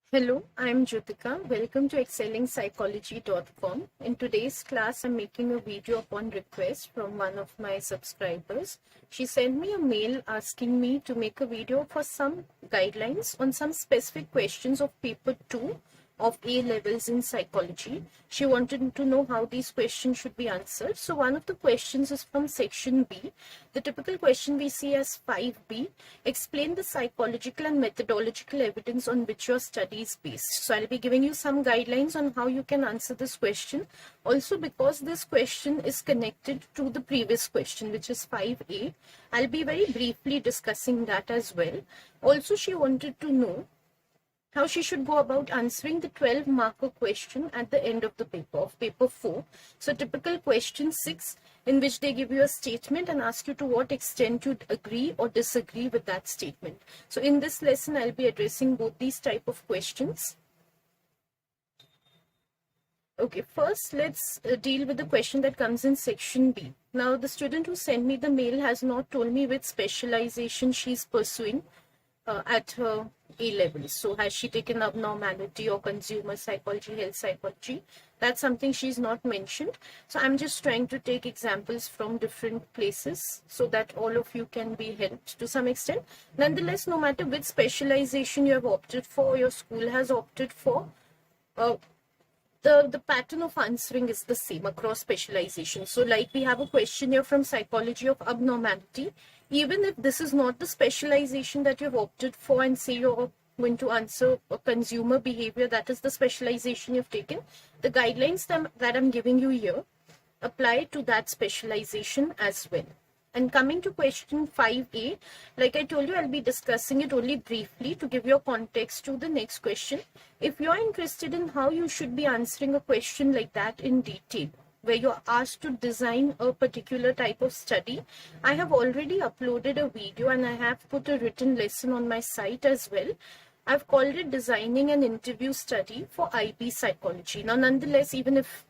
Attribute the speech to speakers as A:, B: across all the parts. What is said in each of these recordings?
A: Hello, I'm Jyotika. Welcome to excellingpsychology.com. In today's class, I'm making a video upon request from one of my subscribers. She sent me a mail asking me to make a video for some guidelines on some specific questions of paper 2 of A levels in psychology. She wanted to know how these questions should be answered. So one of the questions is from section B. The typical question we see as 5B. Explain the psychological and methodological evidence on which your study is based. So I'll be giving you some guidelines on how you can answer this question. Also, because this question is connected to the previous question, which is 5A, I'll be very briefly discussing that as well. Also, she wanted to know how she should go about answering the 12 marker question at the end of the paper, of paper 4. So typical question 6, in which they give you a statement and ask you to what extent you agree or disagree with that statement. So in this lesson, I'll be addressing both these type of questions. Okay, first let's deal with the question that comes in section B. Now the student who sent me the mail has not told me which specialization she's pursuing at her A levels. So has she taken abnormality or consumer psychology, health psychology? That's something she's not mentioned. So I'm just trying to take examples from different places so that all of you can be helped to some extent. Nonetheless, no matter which specialization you have opted for, your school has opted for, the pattern of answering is the same across specialization. So like we have a question here from psychology of abnormality. Even if this is not the specialization that you've opted for and say you're going to answer a consumer behavior, that is the specialization you've taken, the guidelines that I'm giving you here apply to that specialization as well. And coming to question 5A, like I told you, I'll be discussing it only briefly to give you a context to the next question. If you're interested in how you should be answering a question like that in detail, where you're asked to design a particular type of study, I have already uploaded a video and I have put a written lesson on my site as well. I've called it Designing an Interview Study for IB Psychology. Now, nonetheless, even if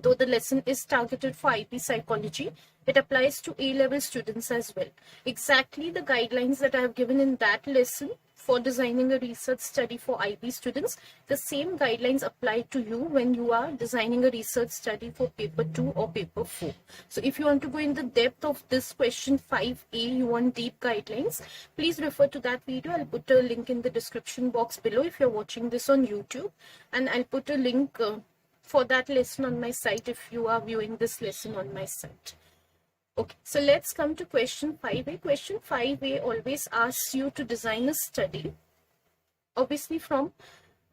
A: though the lesson is targeted for IB psychology, it applies to A-level students as well. Exactly the guidelines that I have given in that lesson for designing a research study for IB students, the same guidelines apply to you when you are designing a research study for paper 2 or paper 4. So if you want to go in the depth of this question 5A, you want deep guidelines, please refer to that video. I'll put a link in the description box below if you're watching this on YouTube, and I'll put a link for that lesson on my site if you are viewing this lesson on my site. Okay, so let's come to question 5A. Question 5A always asks you to design a study, obviously from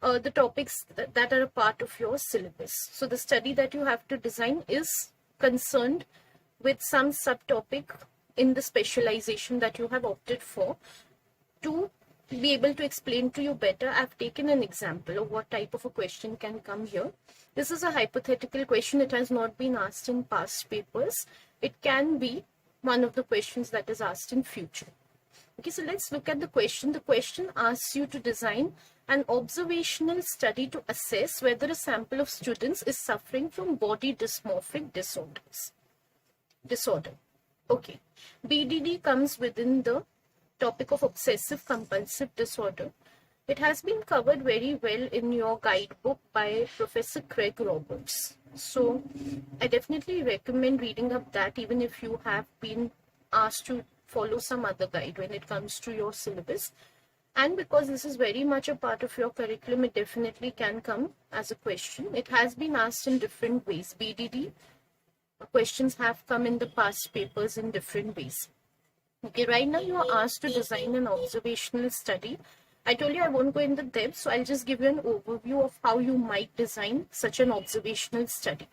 A: the topics that are a part of your syllabus. So the study that you have to design is concerned with some subtopic in the specialization that you have opted for. To be able to explain to you better, I've taken an example of what type of a question can come here. This is a hypothetical question. It has not been asked in past papers. It can be one of the questions that is asked in future. Okay, so let's look at the question. The question asks you to design an observational study to assess whether a sample of students is suffering from body dysmorphic disorder. Okay, BDD comes within the topic of obsessive compulsive disorder. It has been covered very well in your guidebook by Professor Craig Roberts. So I definitely recommend reading up that, even if you have been asked to follow some other guide when it comes to your syllabus. And because this is very much a part of your curriculum, it definitely can come as a question. It has been asked in different ways. BDD questions have come in the past papers in different ways. Okay, right now you are asked to design an observational study. I told you I won't go into depth, so I'll just give you an overview of how you might design such an observational study.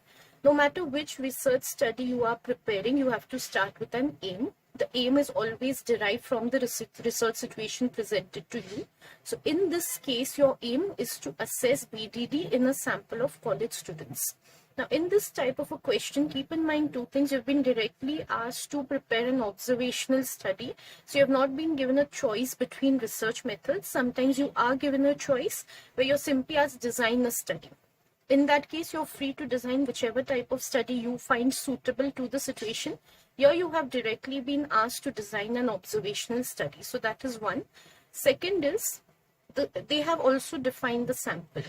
A: No matter which research study you are preparing, you have to start with an aim. The aim is always derived from the research situation presented to you. So in this case, your aim is to assess BDD in a sample of college students. Now, in this type of a question, keep in mind two things. You've been directly asked to prepare an observational study. So you have not been given a choice between research methods. Sometimes you are given a choice where you're simply asked design a study. In that case, you're free to design whichever type of study you find suitable to the situation. Here you have directly been asked to design an observational study. So that is one. Second is, they have also defined the sample,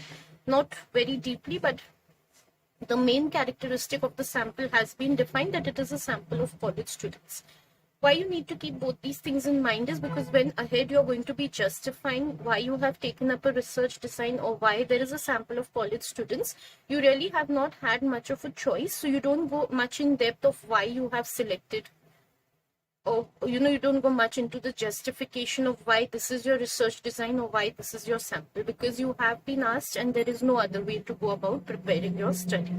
A: not very deeply, but the main characteristic of the sample has been defined, that it is a sample of college students. Why you need to keep both these things in mind is because when ahead you're going to be justifying why you have taken up a research design or why there is a sample of college students, you really have not had much of a choice. So you don't go much in depth of why you have selected, or you don't go much into the justification of why this is your research design or why this is your sample, because you have been asked and there is no other way to go about preparing your study.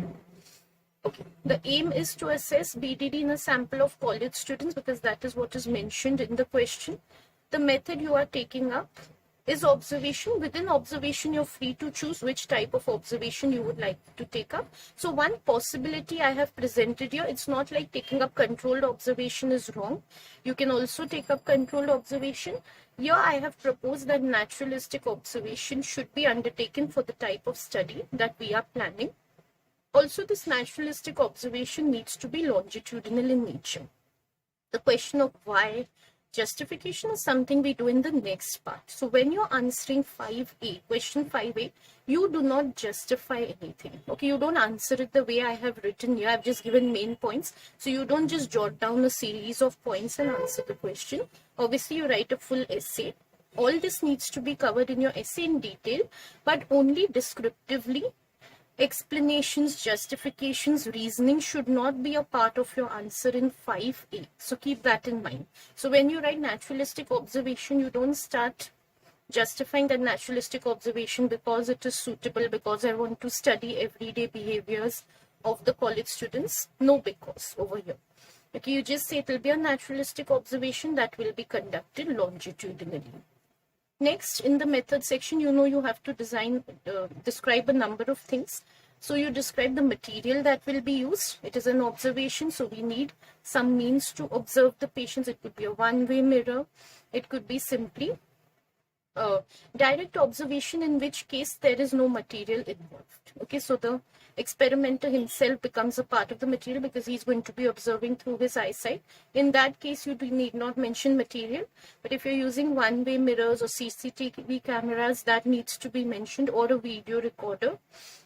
A: Okay, the aim is to assess BDD in a sample of college students because that is what is mentioned in the question. The method you are taking up is observation. Within observation, you're free to choose which type of observation you would like to take up. So one possibility I have presented here, it's not like taking up controlled observation is wrong. You can also take up controlled observation. Here I have proposed that naturalistic observation should be undertaken for the type of study that we are planning. Also, this naturalistic observation needs to be longitudinal in nature. The question of why justification is something we do in the next part. So when you're answering 5A, question 5A, you do not justify anything. Okay, you don't answer it the way I have written here. I've just given main points. So you don't just jot down a series of points and answer the question. Obviously, you write a full essay. All this needs to be covered in your essay in detail, but only descriptively. Explanations, justifications, reasoning should not be a part of your answer in 5A. So keep that in mind. So when you write naturalistic observation, you don't start justifying that naturalistic observation because it is suitable, because I want to study everyday behaviors of the college students. No because over here. Okay, you just say it will be a naturalistic observation that will be conducted longitudinally. Next, in the method section, you have to describe a number of things. So you describe the material that will be used. It is an observation, so we need some means to observe the patients. It could be a one-way mirror. It could be simply direct observation, in which case there is no material involved. Okay, so the experimenter himself becomes a part of the material because he's going to be observing through his eyesight. In that case, you need not mention material, but if you're using one-way mirrors or CCTV cameras, that needs to be mentioned, or a video recorder.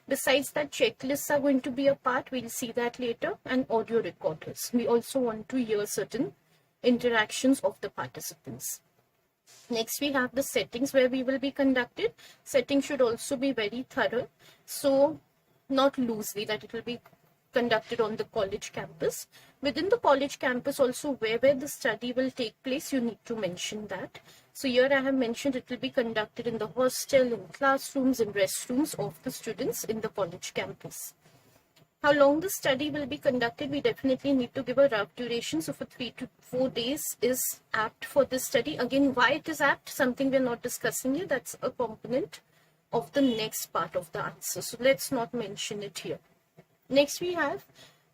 A: Besides that, checklists are going to be a part. We'll see that later, and audio recorders. We also want to hear certain interactions of the participants. Next, we have the settings where we will be conducted. Setting should also be very thorough. So not loosely that it will be conducted on the college campus. Within the college campus also, where the study will take place, you need to mention that. So here I have mentioned it will be conducted in the hostel, in classrooms, in restrooms of the students in the college campus. How long the study will be conducted, we definitely need to give a rough duration. So for 3 to 4 days is apt for this study. Again, why it is apt, something we're not discussing here. That's a component of the next part of the answer. So let's not mention it here. Next, we have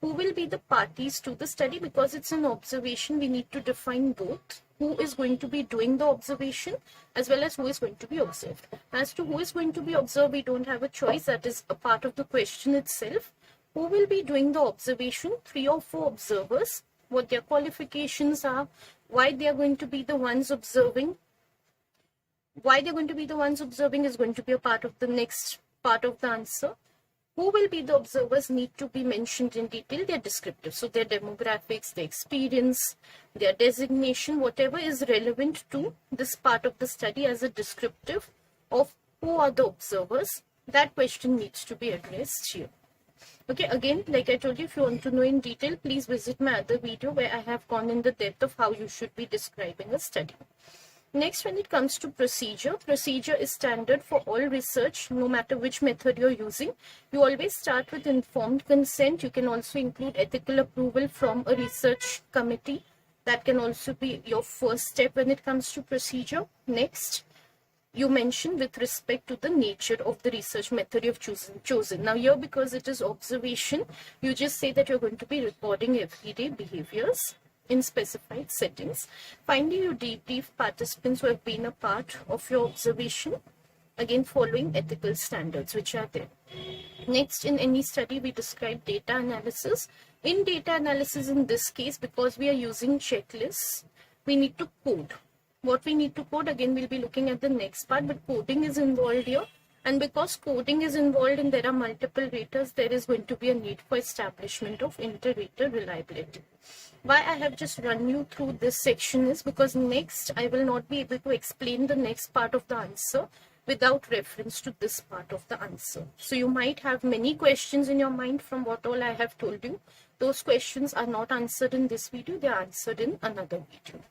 A: who will be the parties to the study. Because it's an observation, we need to define both who is going to be doing the observation as well as who is going to be observed. As to who is going to be observed, we don't have a choice. That is a part of the question itself. Who will be doing the observation? 3 or 4 observers. What their qualifications are, why they are going to be the ones observing. Why they're going to be the ones observing is going to be a part of the next part of the answer. Who will be the observers need to be mentioned in detail. They're descriptive. So their demographics, their experience, their designation, whatever is relevant to this part of the study as a descriptive of who are the observers, that question needs to be addressed here. Okay, again, like I told you, if you want to know in detail, please visit my other video where I have gone in the depth of how you should be describing a study. Next, when it comes to procedure, procedure is standard for all research, no matter which method you're using. You always start with informed consent. You can also include ethical approval from a research committee. That can also be your first step when it comes to procedure. Next, you mention with respect to the nature of the research method you've chosen. Now here, because it is observation, you just say that you're going to be recording everyday behaviors in specified settings. Finally, you debrief participants who have been a part of your observation, again following ethical standards which are there. Next, in any study, we describe data analysis. In data analysis, in this case, because we are using checklists, we need to code. What we need to code, again, we'll be looking at the next part, but coding is involved here. And because coding is involved and there are multiple raters, there is going to be a need for establishment of inter-rater reliability. Why I have just run you through this section is because next I will not be able to explain the next part of the answer without reference to this part of the answer. So you might have many questions in your mind from what all I have told you. Those questions are not answered in this video, they are answered in another video.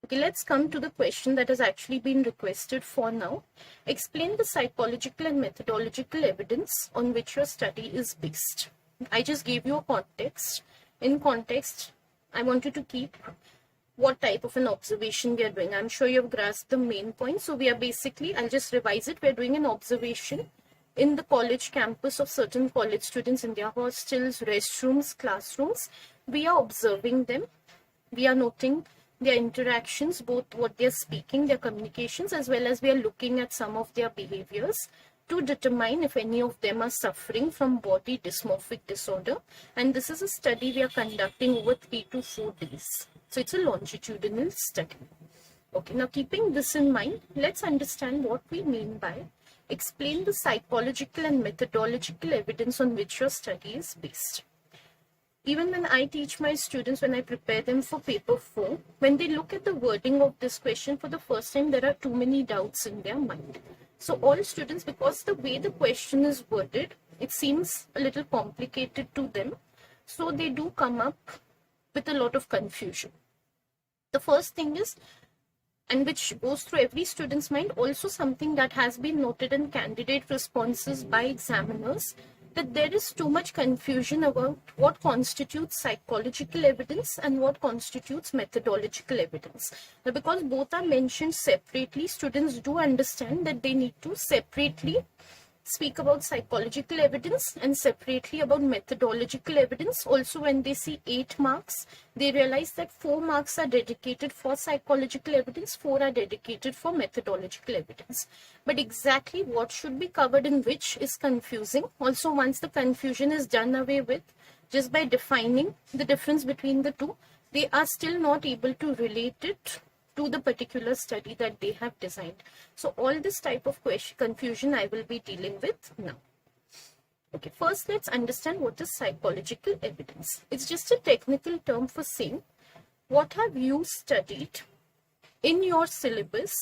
A: Okay, let's come to the question that has actually been requested for now. Explain the psychological and methodological evidence on which your study is based. I just gave you a context. In context, I want you to keep what type of an observation we are doing. I'm sure you've grasped the main point. So we are basically, I'll just revise it. We're doing an observation in the college campus of certain college students in their hostels, restrooms, classrooms. We are observing them. We are noting their interactions, both what they're speaking, their communications, as well as we are looking at some of their behaviors to determine if any of them are suffering from body dysmorphic disorder. And this is a study we are conducting over 3 to 4 days. So it's a longitudinal study. Okay, now keeping this in mind, let's understand what we mean by explain the psychological and methodological evidence on which your study is based. Even when I teach my students, when I prepare them for paper 4, when they look at the wording of this question for the first time, there are too many doubts in their mind. So all students, because the way the question is worded, it seems a little complicated to them. So they do come up with a lot of confusion. The first thing is, and which goes through every student's mind, also something that has been noted in candidate responses by examiners, that there is too much confusion about what constitutes psychological evidence and what constitutes methodological evidence. Now, because both are mentioned separately, students do understand that they need to separately speak about psychological evidence and separately about methodological evidence. Also, when they see 8 marks, they realize that 4 marks are dedicated for psychological evidence, 4 are dedicated for methodological evidence. But exactly what should be covered in which is confusing. Also, once the confusion is done away with, just by defining the difference between the two, they are still not able to relate it to the particular study that they have designed. So all this type of confusion I will be dealing with now. Okay, first let's understand what is psychological evidence. It's just a technical term for saying what have you studied in your syllabus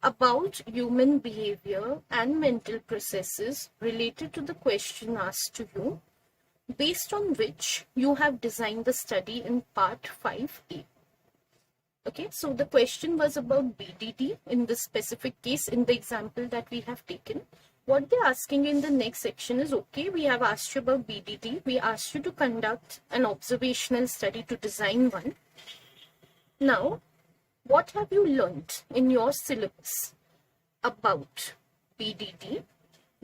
A: about human behavior and mental processes related to the question asked to you, based on which you have designed the study in part 5A. Okay, so the question was about BDD in this specific case in the example that we have taken. What they're asking in the next section is, okay, we have asked you about BDD. We asked you to conduct an observational study to design one. Now, what have you learned in your syllabus about BDD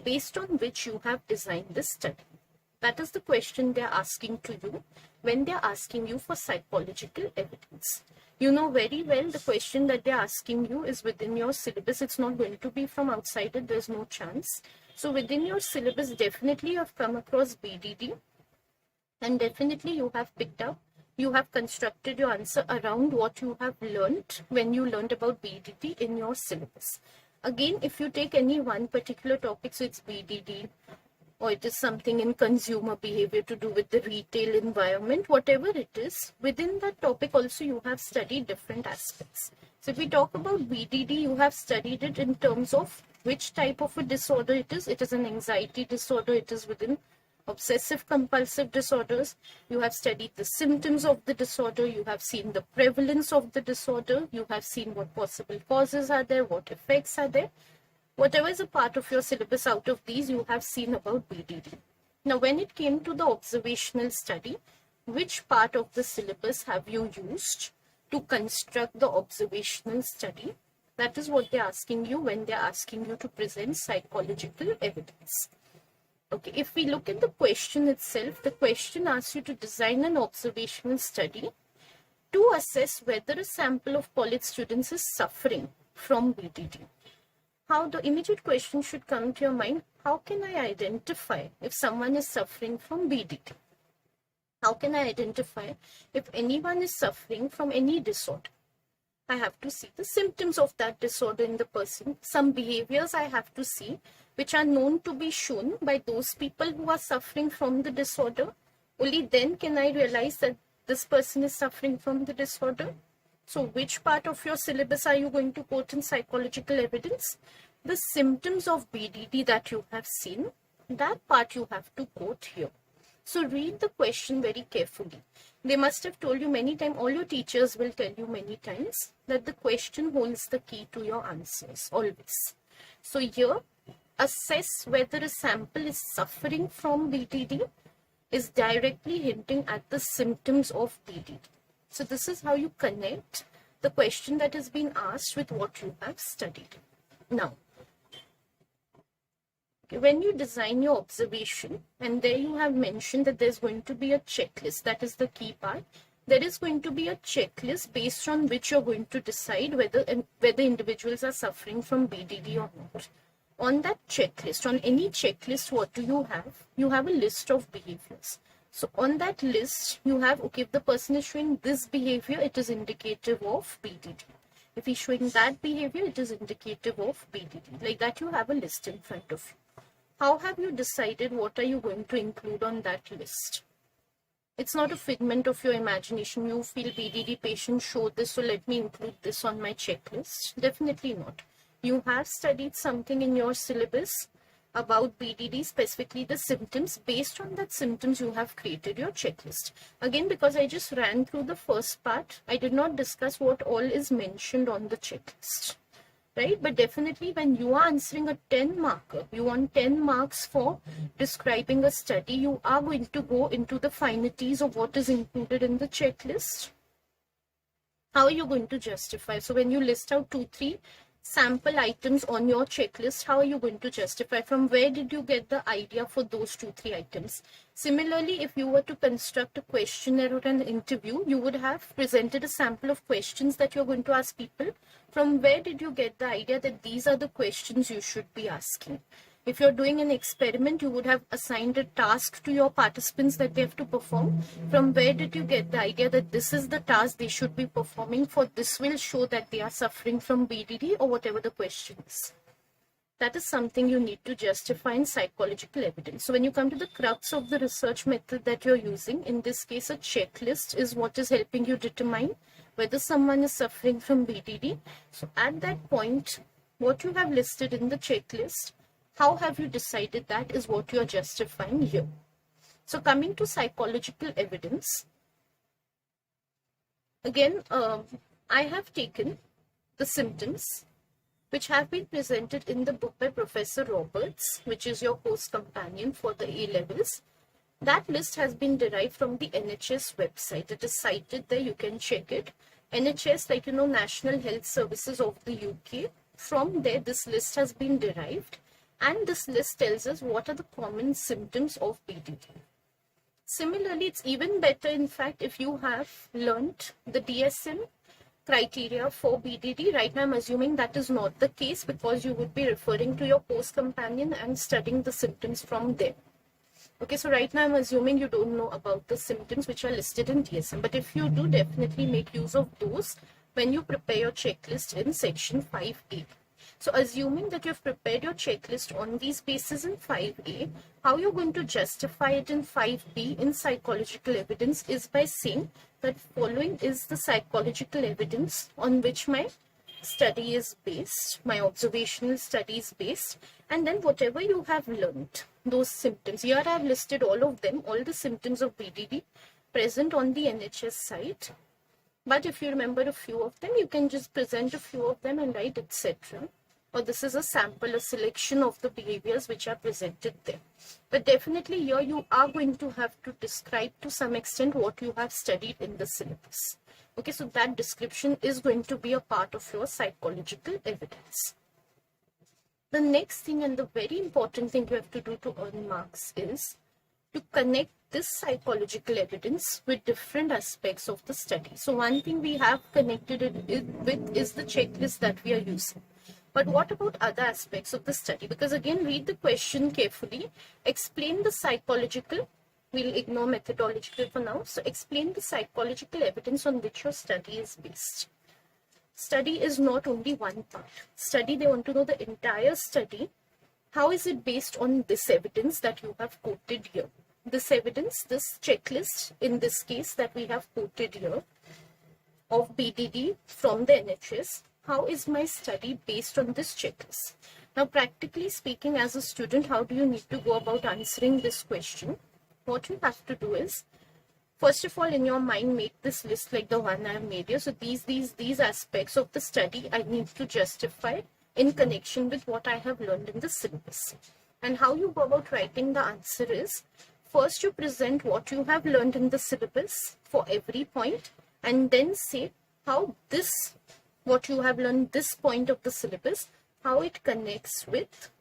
A: based on which you have designed this study? That is the question they're asking to you when they're asking you for psychological evidence. You know very well the question that they're asking you is within your syllabus. It's not going to be from outside it. There's no chance. So within your syllabus, definitely you have come across BDD and definitely you have picked up, you have constructed your answer around what you have learned when you learned about BDD in your syllabus. Again, if you take any one particular topic, so it's BDD, or it is something in consumer behavior to do with the retail environment, whatever it is, within that topic also you have studied different aspects. So if we talk about BDD, you have studied it in terms of which type of a disorder it is. It is an anxiety disorder. It is within obsessive compulsive disorders. You have studied the symptoms of the disorder. You have seen the prevalence of the disorder. You have seen what possible causes are there, what effects are there. Whatever is a part of your syllabus out of these, you have seen about BDD. Now, when it came to the observational study, which part of the syllabus have you used to construct the observational study? That is what they're asking you when they're asking you to present psychological evidence. Okay, if we look at the question itself, the question asks you to design an observational study to assess whether a sample of college students is suffering from BDD. How the immediate question should come to your mind, how can I identify if someone is suffering from BDD? How can I identify if anyone is suffering from any disorder? I have to see the symptoms of that disorder in the person. Some behaviors I have to see, which are known to be shown by those people who are suffering from the disorder. Only then can I realize that this person is suffering from the disorder. So which part of your syllabus are you going to quote in psychological evidence? The symptoms of BDD that you have seen, that part you have to quote here. So read the question very carefully. They must have told you many times, all your teachers will tell you many times, that the question holds the key to your answers, always. So here, assess whether a sample is suffering from BDD is directly hinting at the symptoms of BDD. So this is how you connect the question that has been asked with what you have studied. Now, when you design your observation, and there you have mentioned that there's going to be a checklist, that is the key part. There is going to be a checklist based on which you're going to decide whether individuals are suffering from BDD or not. On that checklist, on any checklist, what do you have? You have a list of behaviors. So on that list, you have, okay, if the person is showing this behavior, it is indicative of BDD. If he's showing that behavior, it is indicative of BDD. Like that, you have a list in front of you. How have you decided what are you going to include on that list? It's not a figment of your imagination. You feel BDD patients show this, so let me include this on my checklist. Definitely not. You have studied something in your syllabus about BDD, specifically the symptoms. Based on that symptoms, you have created your checklist. Again, because I just ran through the first part, I did not discuss what all is mentioned on the checklist. Right? But definitely when you are answering a 10 marker, you want 10 marks for describing a study, you are going to go into the finities of what is included in the checklist. How are you going to justify? So when you list out 2-3 sample items on your checklist, how are you going to justify? From where did you get the idea for those 2-3 items? Similarly, if you were to construct a questionnaire or an interview, you would have presented a sample of questions that you're going to ask people. From where did you get the idea that these are the questions you should be asking? If you're doing an experiment, you would have assigned a task to your participants that they have to perform. From where did you get the idea that this is the task they should be performing, for this will show that they are suffering from BDD or whatever the question is? That is something you need to justify in psychological evidence. So when you come to the crux of the research method that you're using, in this case, a checklist is what is helping you determine whether someone is suffering from BDD. So at that point, what you have listed in the checklist, how have you decided that is what you are justifying here? So coming to psychological evidence, again, I have taken the symptoms which have been presented in the book by Professor Roberts, which is your course companion for the A-levels. That list has been derived from the NHS website. It is cited there, you can check it. NHS, like you know, National Health Services of the UK. From there, this list has been derived. And this list tells us what are the common symptoms of BDD. Similarly, it's even better, in fact, if you have learnt the DSM criteria for BDD. Right now, I'm assuming that is not the case because you would be referring to your course companion and studying the symptoms from there. Okay, so right now, I'm assuming you don't know about the symptoms which are listed in DSM. But if you do, definitely make use of those when you prepare your checklist in section 5A. So assuming that you've prepared your checklist on these bases in 5A, how you're going to justify it in 5B in psychological evidence is by saying that following is the psychological evidence on which my study is based, my observational study is based, and then whatever you have learned, those symptoms. Here I have listed all of them, all the symptoms of BDD present on the NHS site. But if you remember a few of them, you can just present a few of them and write etc. Or this is a sample, a selection of the behaviors which are presented there. But definitely here you are going to have to describe to some extent what you have studied in the syllabus. Okay, so that description is going to be a part of your psychological evidence. The next thing and the very important thing you have to do to earn marks is to connect this psychological evidence with different aspects of the study. So one thing we have connected it with is the checklist that we are using. But what about other aspects of the study? Because again, read the question carefully. Explain the psychological. We'll ignore methodological for now. So explain the psychological evidence on which your study is based. Study is not only one part. Study, they want to know the entire study. How is it based on this evidence that you have quoted here? This evidence, this checklist, in this case that we have quoted here of BDD from the NHS, how is my study based on this checklist? Now, practically speaking, as a student, how do you need to go about answering this question? What you have to do is, first of all, in your mind, make this list like the one I have made here. So these aspects of the study I need to justify in connection with what I have learned in the syllabus. And how you go about writing the answer is, first you present what you have learned in the syllabus for every point, and then say how this, what you have learned, this point of the syllabus, how it connects with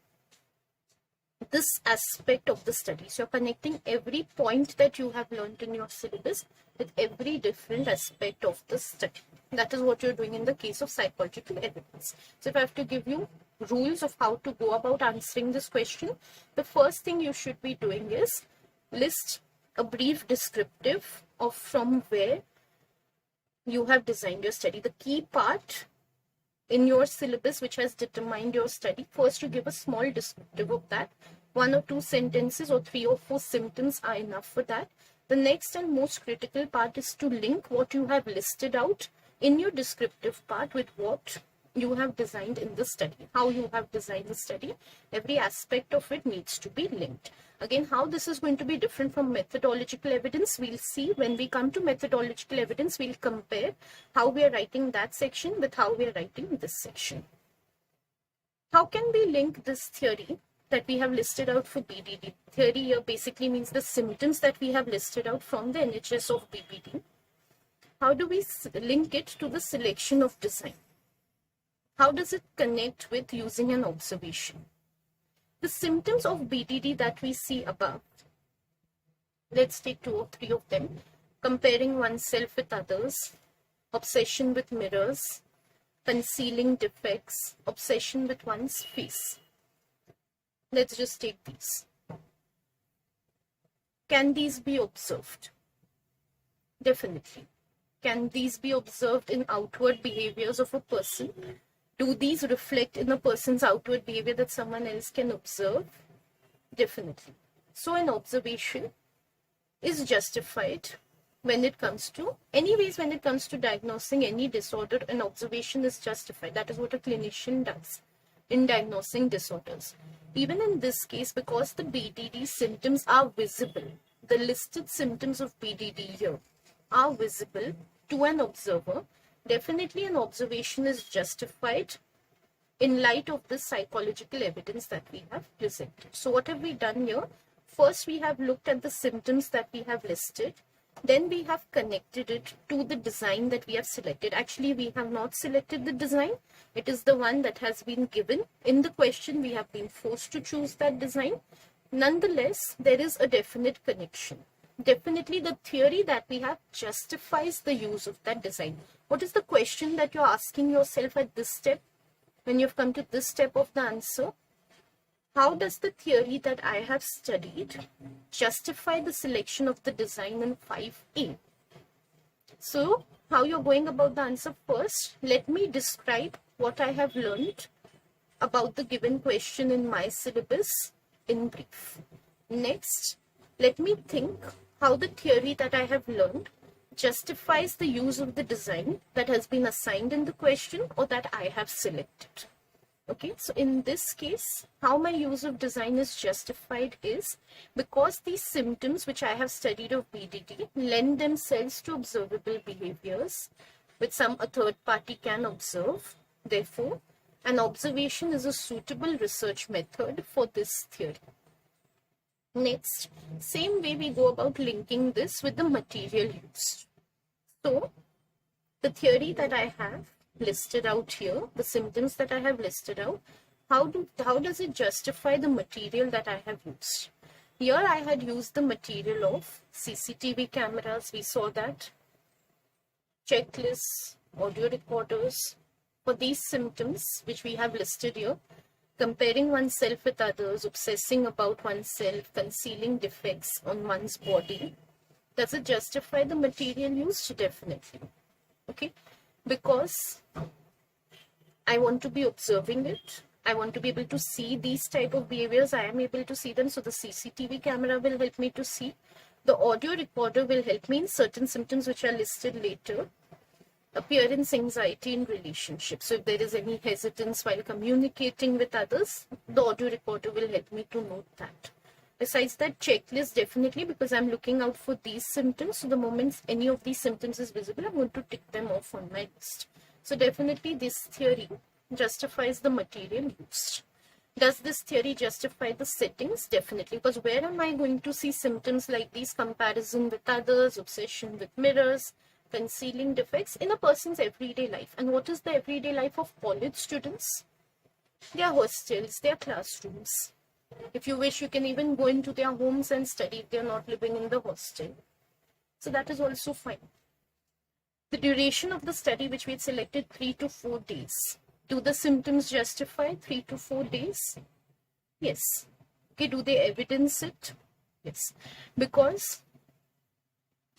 A: this aspect of the study. So you're connecting every point that you have learned in your syllabus with every different aspect of the study. That is what you're doing in the case of psychological evidence. So if I have to give you rules of how to go about answering this question, the first thing you should be doing is list a brief descriptive of from where you have designed your study. The key part in your syllabus which has determined your study, first you give a small descriptive of that. 1 or 2 sentences or 3 or 4 symptoms are enough for that. The next and most critical part is to link what you have listed out in your descriptive part with what you have designed in the study. How you have designed the study, every aspect of it needs to be linked. Again, how this is going to be different from methodological evidence, we'll see when we come to methodological evidence. We'll compare how we are writing that section with how we are writing this section. How can we link this theory that we have listed out for BDD? Theory here basically means the symptoms that we have listed out from the NHS of BPD. How do we link it to the selection of design? How does it connect with using an observation? The symptoms of BDD that we see above, let's take 2 or 3 of them. Comparing oneself with others, obsession with mirrors, concealing defects, obsession with one's face. Let's just take these. Can these be observed? Definitely. Can these be observed in outward behaviors of a person? Do these reflect in a person's outward behavior that someone else can observe? Definitely. So an observation is justified when it comes to, anyways, when it comes to diagnosing any disorder, an observation is justified. That is what a clinician does in diagnosing disorders. Even in this case, because the BDD symptoms are visible, the listed symptoms of BDD here are visible to an observer, definitely an observation is justified in light of the psychological evidence that we have presented. So what have we done here? First, we have looked at the symptoms that we have listed. Then we have connected it to the design that we have selected. Actually, we have not selected the design. It is the one that has been given in the question. We have been forced to choose that design. Nonetheless, there is a definite connection. Definitely the theory that we have justifies the use of that design. What is the question that you're asking yourself at this step? When you've come to this step of the answer, how does the theory that I have studied justify the selection of the design in 5A? So, how you're going about the answer first, let me describe what I have learned about the given question in my syllabus in brief. Next, let me think how the theory that I have learned justifies the use of the design that has been assigned in the question or that I have selected. Okay, so in this case, how my use of design is justified is because these symptoms which I have studied of BDD lend themselves to observable behaviors which a third party can observe. Therefore, an observation is a suitable research method for this theory. Next, same way we go about linking this with the material used. So, the theory that I have listed out here, the symptoms that I have listed out, how does it justify the material that I have used? Here I had used the material of CCTV cameras, we saw that, checklists, audio recorders. For these symptoms which we have listed here, comparing oneself with others, obsessing about oneself, concealing defects on one's body, does it justify the material used? Definitely. Okay, because I want to be observing it. I want to be able to see these type of behaviors. I am able to see them. So the CCTV camera will help me to see. The audio recorder will help me in certain symptoms which are listed later. Appearance anxiety in relationships. So if there is any hesitance while communicating with others, the audio recorder will help me to note that. Besides that, checklist definitely, because I'm looking out for these symptoms. So the moment any of these symptoms is visible, I'm going to tick them off on my list. So definitely this theory justifies the material used. Does this theory justify the settings? Definitely, because where am I going to see symptoms like these? Comparison with others, obsession with mirrors, concealing defects in a person's everyday life. And what is the everyday life of college students? Their hostels, their classrooms. If you wish, you can even go into their homes and study if they're not living in the hostel. So that is also fine. The duration of the study, which we had selected, 3 to 4 days. Do the symptoms justify 3 to 4 days? Yes. Okay, do they evidence it? Yes. Because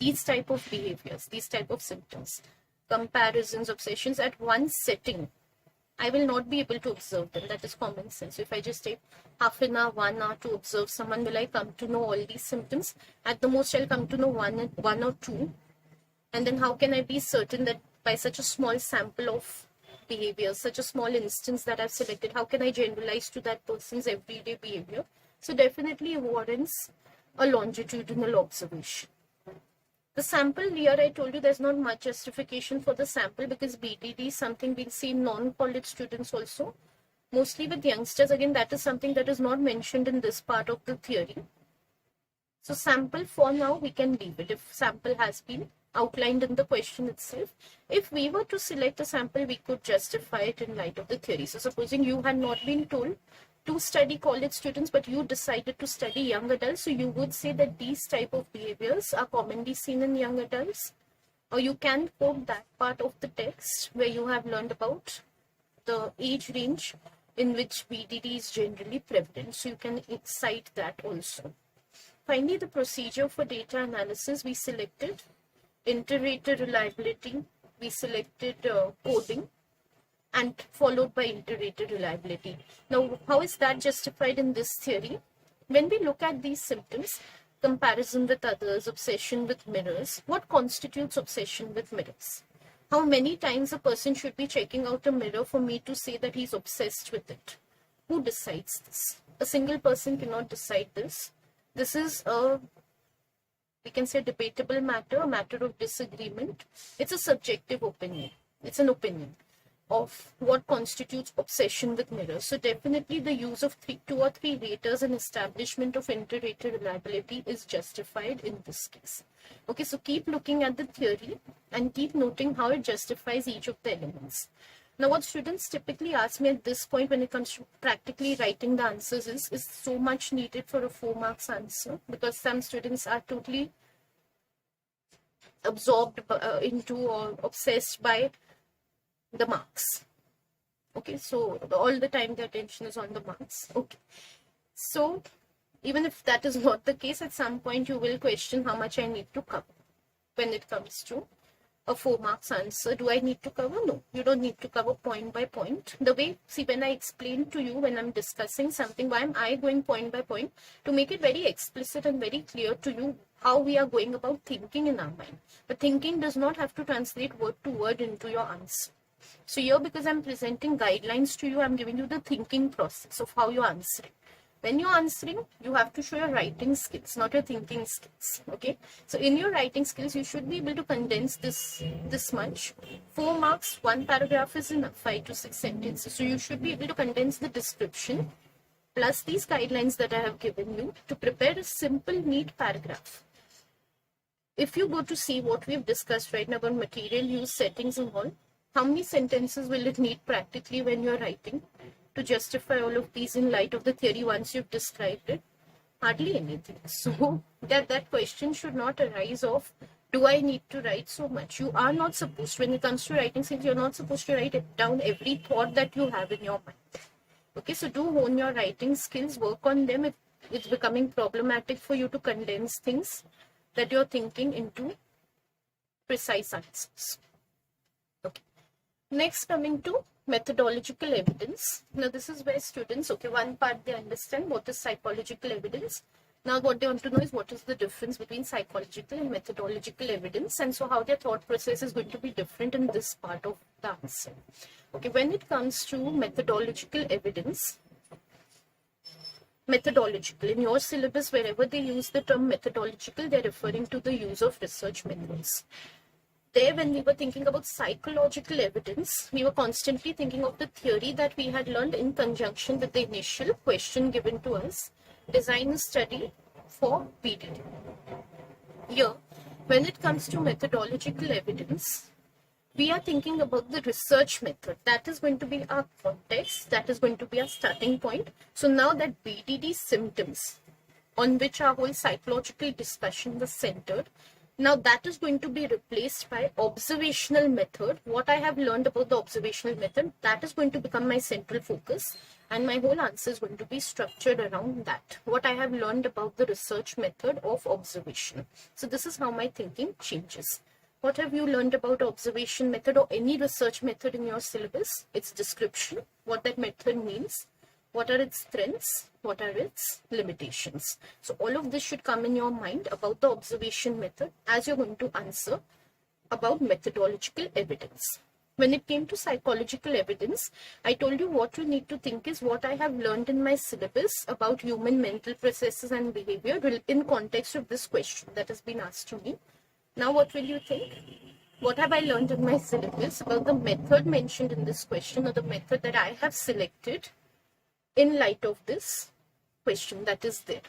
A: these type of behaviors, these type of symptoms, comparisons, obsessions at one setting, I will not be able to observe them. That is common sense. If I just take half an hour, 1 hour to observe someone, will I come to know all these symptoms? At the most, I'll come to know one or two. And then how can I be certain that by such a small sample of behavior, such a small instance that I've selected, how can I generalize to that person's everyday behavior? So definitely warrants a longitudinal observation. The sample here, I told you there's not much justification for the sample because BDD is something we'll see in non-college students also. Mostly with youngsters, again, that is something that is not mentioned in this part of the theory. So sample for now, we can leave it if sample has been outlined in the question itself. If we were to select a sample, we could justify it in light of the theory. So supposing you had not been told to study college students, but you decided to study young adults, so you would say that these type of behaviors are commonly seen in young adults. Or you can quote that part of the text where you have learned about the age range in which BDD is generally prevalent. So you can cite that also. Finally, the procedure for data analysis, we selected inter-rater reliability, we selected coding, and followed by inter-rater reliability. Now, how is that justified in this theory? When we look at these symptoms, comparison with others, obsession with mirrors, what constitutes obsession with mirrors? How many times a person should be checking out a mirror for me to say that he's obsessed with it? Who decides this? A single person cannot decide this. This is a, we can say, debatable matter, a matter of disagreement. It's a subjective opinion. It's an opinion of what constitutes obsession with mirrors. So definitely the use of 2 or 3 raters and establishment of inter-rater reliability is justified in this case. Okay, so keep looking at the theory and keep noting how it justifies each of the elements. Now, what students typically ask me at this point when it comes to practically writing the answers is so much needed for a 4 marks answer? Because some students are totally absorbed into or obsessed by the marks. Okay, so all the time the attention is on the marks. Okay, so even if that is not the case, at some point you will question how much I need to cover when it comes to a 4 marks answer. Do I need to cover? No, you don't need to cover point by point. The way, see, when I explain to you, when I'm discussing something, why am I going point by point? To make it very explicit and very clear to you how we are going about thinking in our mind. But thinking does not have to translate word to word into your answer. So here, because I'm presenting guidelines to you, I'm giving you the thinking process of how you're answering. When you're answering, you have to show your writing skills, not your thinking skills. Okay. So in your writing skills, you should be able to condense this much. 4 marks, 1 paragraph is enough, 5 to 6 sentences. So you should be able to condense the description plus these guidelines that I have given you to prepare a simple, neat paragraph. If you go to see what we've discussed right now about material use, settings and all, how many sentences will it need practically when you're writing to justify all of these in light of the theory once you've described it? Hardly anything. So that question should not arise of, do I need to write so much? You are not supposed, when it comes to writing skills, you're not supposed to write it down every thought that you have in your mind. Okay, so do hone your writing skills, work on them if it's becoming problematic for you to condense things that you're thinking into precise answers. Okay. Next, coming to methodological evidence. Now this is where students, okay, one part they understand what is psychological evidence. Now what they want to know is what is the difference between psychological and methodological evidence, and so how their thought process is going to be different in this part of the answer. Okay, when it comes to methodological evidence, methodological, in your syllabus, wherever they use the term methodological, they're referring to the use of research methods. There, when we were thinking about psychological evidence, we were constantly thinking of the theory that we had learned in conjunction with the initial question given to us, design a study for BDD. Here, when it comes to methodological evidence, we are thinking about the research method. That is going to be our context, that is going to be our starting point. So now that BDD symptoms on which our whole psychological discussion was centered, now that is going to be replaced by observational method. What I have learned about the observational method, that is going to become my central focus, and my whole answer is going to be structured around that. What I have learned about the research method of observation. So this is how my thinking changes. What have you learned about observation method or any research method in your syllabus? Its description, what that method means, what are its strengths, what are its limitations. So all of this should come in your mind about the observation method as you're going to answer about methodological evidence. When it came to psychological evidence, I told you what you need to think is what I have learned in my syllabus about human mental processes and behavior in context of this question that has been asked to me. Now what will you think? What have I learned in my syllabus about the method mentioned in this question, or the method that I have selected in light of this question that is there?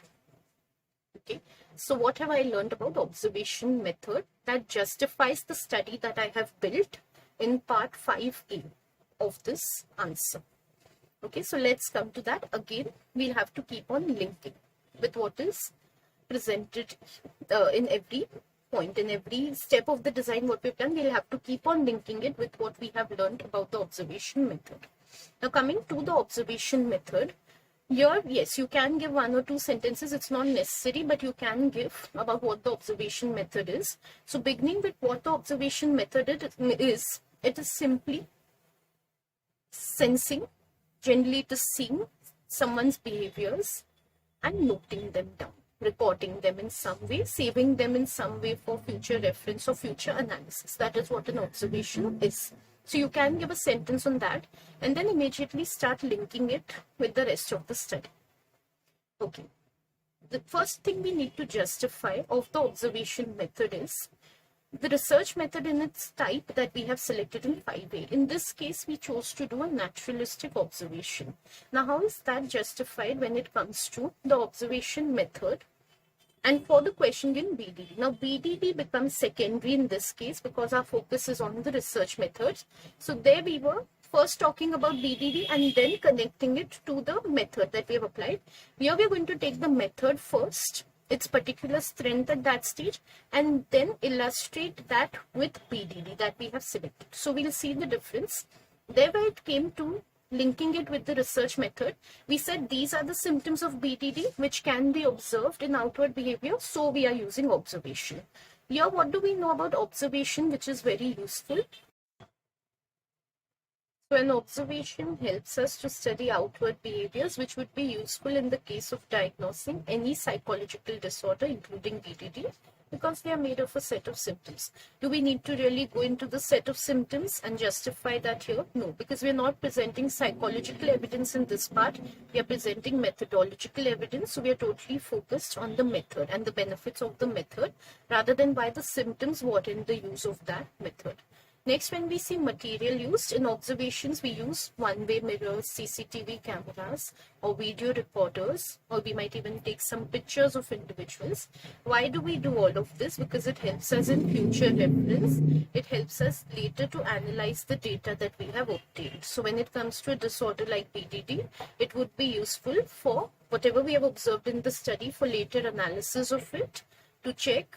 A: Okay, so what have I learned about observation method that justifies the study that I have built in part 5A of this answer? Okay, so let's come to that. Again, we'll have to keep on linking with what is presented in every point, in every step of the design. What we've done, we'll have to keep on linking it with what we have learned about the observation method. Now coming to the observation method, here, yes, you can give 1 or 2 sentences. It's not necessary, but you can give about what the observation method is. So beginning with what the observation method is, it is simply sensing, generally it is seeing someone's behaviors and noting them down, recording them in some way, saving them in some way for future reference or future analysis. That is what an observation is. So you can give a sentence on that and then immediately start linking it with the rest of the study. Okay. The first thing we need to justify of the observation method is the research method in its type that we have selected in 5A. In this case, we chose to do a naturalistic observation. Now, how is that justified when it comes to the observation method? And for the question in BDD. Now, BDD becomes secondary in this case because our focus is on the research methods. So there we were first talking about BDD and then connecting it to the method that we have applied. Here we are going to take the method first, its particular strength at that stage, and then illustrate that with BDD that we have selected. So we'll see the difference. There where it came to linking it with the research method, we said these are the symptoms of BDD which can be observed in outward behavior, so we are using observation. Here, what do we know about observation which is very useful? So an observation helps us to study outward behaviors which would be useful in the case of diagnosing any psychological disorder, including BDD, because they are made of a set of symptoms. Do we need to really go into the set of symptoms and justify that here? No, because we are not presenting psychological evidence in this part. We are presenting methodological evidence. So we are totally focused on the method and the benefits of the method rather than by the symptoms what in the use of that method. Next, when we see material used in observations, we use one-way mirrors, CCTV cameras, or video recorders, or we might even take some pictures of individuals. Why do we do all of this? Because it helps us in future reference. It helps us later to analyze the data that we have obtained. So when it comes to a disorder like BDD, it would be useful for whatever we have observed in the study for later analysis of it to check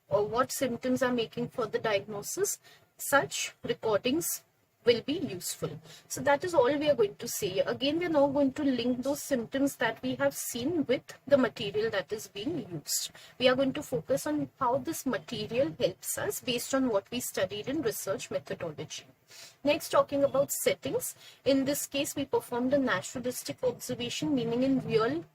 A: or what symptoms are making for the diagnosis. Such recordings will be useful. So that is all we are going to say. Again, we are now going to link those symptoms that we have seen with the material that is being used. We are going to focus on how this material helps us based on what we studied in research methodology. Next, talking about settings. In this case, we performed a naturalistic observation, meaning in real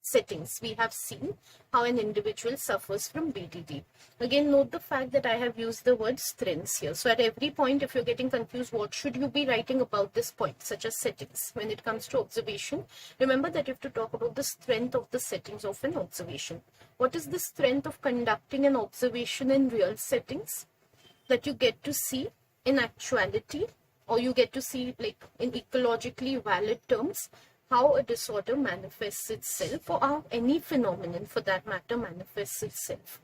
A: settings, we have seen how an individual suffers from BDD. Again, note the fact that I have used the word strengths here. So at every point, if you're getting confused, what should you be writing about this point, such as settings? When it comes to observation, remember that you have to talk about the strength of the settings of an observation. What is the strength of conducting an observation in real settings? That you get to see in actuality, or you get to see like in ecologically valid terms, how a disorder manifests itself, or how any phenomenon for that matter manifests itself.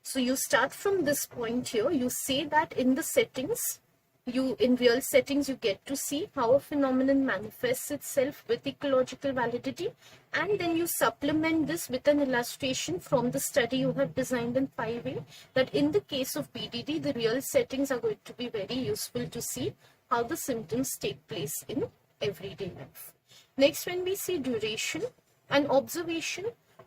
A: So you start from this point here. You say that in the settings, in real settings, you get to see how a phenomenon manifests itself with ecological validity, and then you supplement this with an illustration from the study you have designed in 5A, that in the case of BDD, the real settings are going to be very useful to see how the symptoms take place in everyday life. Next, when we see duration and observation,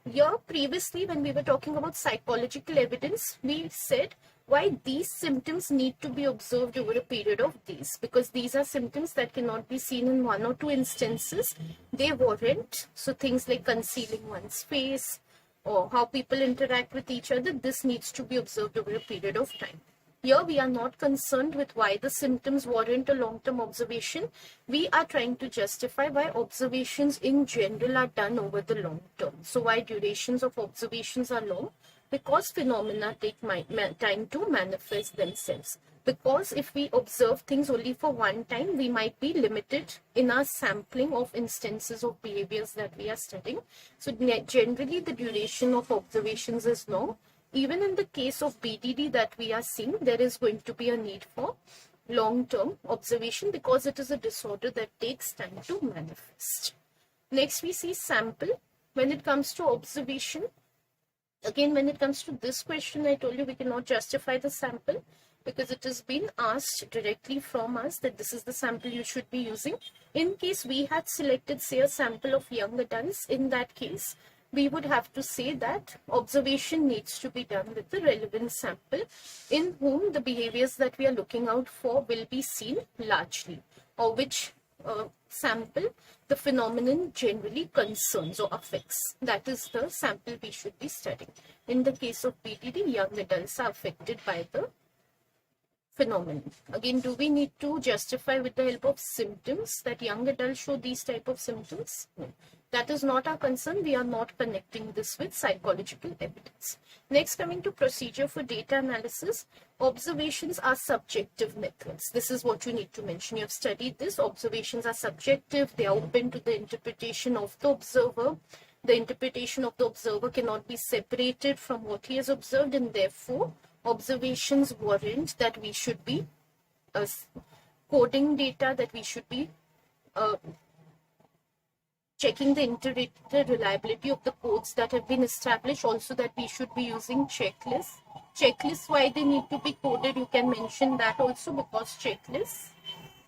A: here previously when we were talking about psychological evidence, we said why these symptoms need to be observed over a period of days, because these are symptoms that cannot be seen in 1 or 2 instances. They warrant, so things like concealing one's face or how people interact with each other, this needs to be observed over a period of time. Here we are not concerned with why the symptoms warrant a long-term observation. We are trying to justify why observations in general are done over the long term. So why durations of observations are long? Because phenomena take time to manifest themselves. Because if we observe things only for one time, we might be limited in our sampling of instances of behaviors that we are studying. So generally the duration of observations is long. Even in the case of BDD that we are seeing, there is going to be a need for long-term observation because it is a disorder that takes time to manifest. Next, we see sample. When it comes to observation, again, when it comes to this question, I told you we cannot justify the sample because it has been asked directly from us that this is the sample you should be using. In case we had selected, say, a sample of young adults, in that case, we would have to say that observation needs to be done with the relevant sample in whom the behaviors that we are looking out for will be seen largely, or which sample the phenomenon generally concerns or affects. That is the sample we should be studying. In the case of BDD, young adults are affected by the phenomenon. Again, do we need to justify with the help of symptoms that young adults show these type of symptoms? No. That is not our concern. We are not connecting this with psychological evidence. Next, coming to procedure for data analysis, observations are subjective methods. This is what you need to mention. You have studied this. Observations are subjective. They are open to the interpretation of the observer. The interpretation of the observer cannot be separated from what he has observed, and therefore, observations warrant that we should be coding data, that we should be checking the iterated reliability of the codes that have been established. Also that we should be using checklists. Checklists, why they need to be coded, you can mention that also, because checklists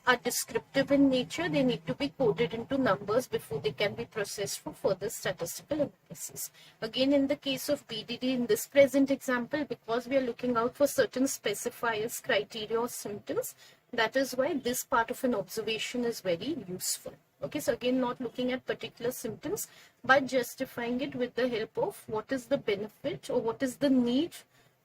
A: are descriptive in nature. They need to be coded into numbers before they can be processed for further statistical analysis. Again, in the case of BDD, in this present example, because we are looking out for certain specifiers, criteria or symptoms, that is why this part of an observation is very useful. Okay, so again, not looking at particular symptoms, but justifying it with the help of what is the benefit or what is the need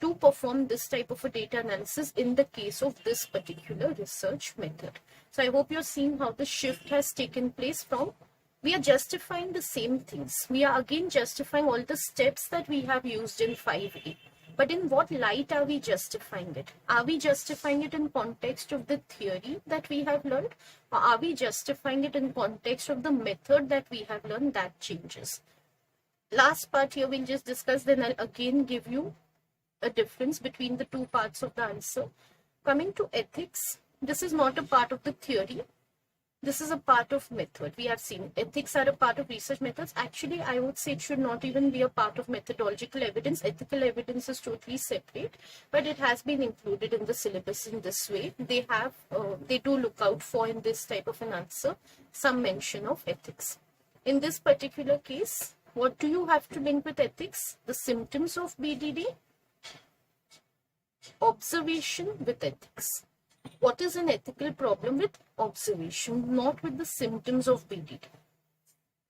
A: to perform this type of a data analysis in the case of this particular research method. So I hope you're seeing how the shift has taken place from, we are justifying the same things. We are again justifying all the steps that we have used in 5A. But in what light are we justifying it? Are we justifying it in context of the theory that we have learned? Or are we justifying it in context of the method that we have learned? That changes. Last part here we'll just discuss, then I'll again give you a difference between the two parts of the answer. Coming to ethics, this is not a part of the theory. This is a part of method. We have seen ethics are a part of research methods. Actually, I would say it should not even be a part of methodological evidence. Ethical evidence is totally separate, but it has been included in the syllabus in this way. They do look out for, in this type of an answer, some mention of ethics. In this particular case, what do you have to link with ethics? The symptoms of BDD, observation with ethics. What is an ethical problem with observation, not with the symptoms of BDD?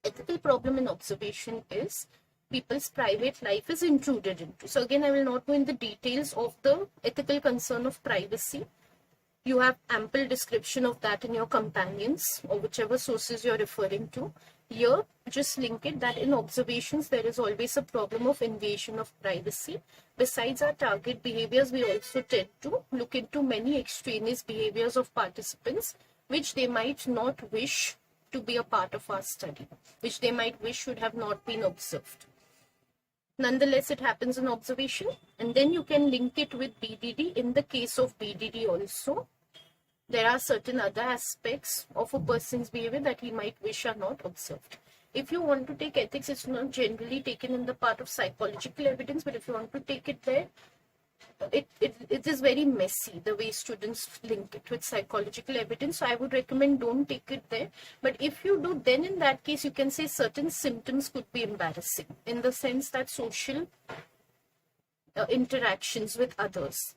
A: Ethical problem in observation is people's private life is intruded into. So again, I will not go in the details of the ethical concern of privacy. You have ample description of that in your companions or whichever sources you're referring to. Here, just link it that in observations, there is always a problem of invasion of privacy. Besides our target behaviors, we also tend to look into many extraneous behaviors of participants, which they might not wish to be a part of our study, which they might wish should have not been observed. Nonetheless, it happens in observation, and then you can link it with BDD. In the case of BDD also, there are certain other aspects of a person's behavior that he might wish are not observed. If you want to take ethics, it's not generally taken in the part of psychological evidence, but if you want to take it there, it is very messy the way students link it with psychological evidence. So I would recommend don't take it there. But if you do, then in that case, you can say certain symptoms could be embarrassing in the sense that social interactions with others.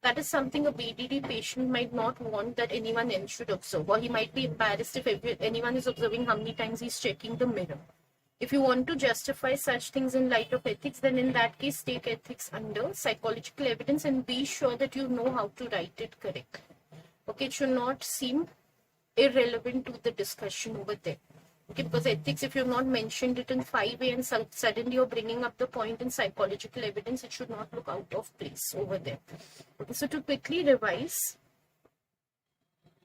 A: That is something a BDD patient might not want that anyone else should observe, or he might be embarrassed if anyone is observing how many times he's checking the mirror. If you want to justify such things in light of ethics, then in that case, take ethics under psychological evidence and be sure that you know how to write it correctly. Okay, it should not seem irrelevant to the discussion over there. Okay, because ethics, if you have not mentioned it in 5A and suddenly you're bringing up the point in psychological evidence, it should not look out of place over there. Okay, so to quickly revise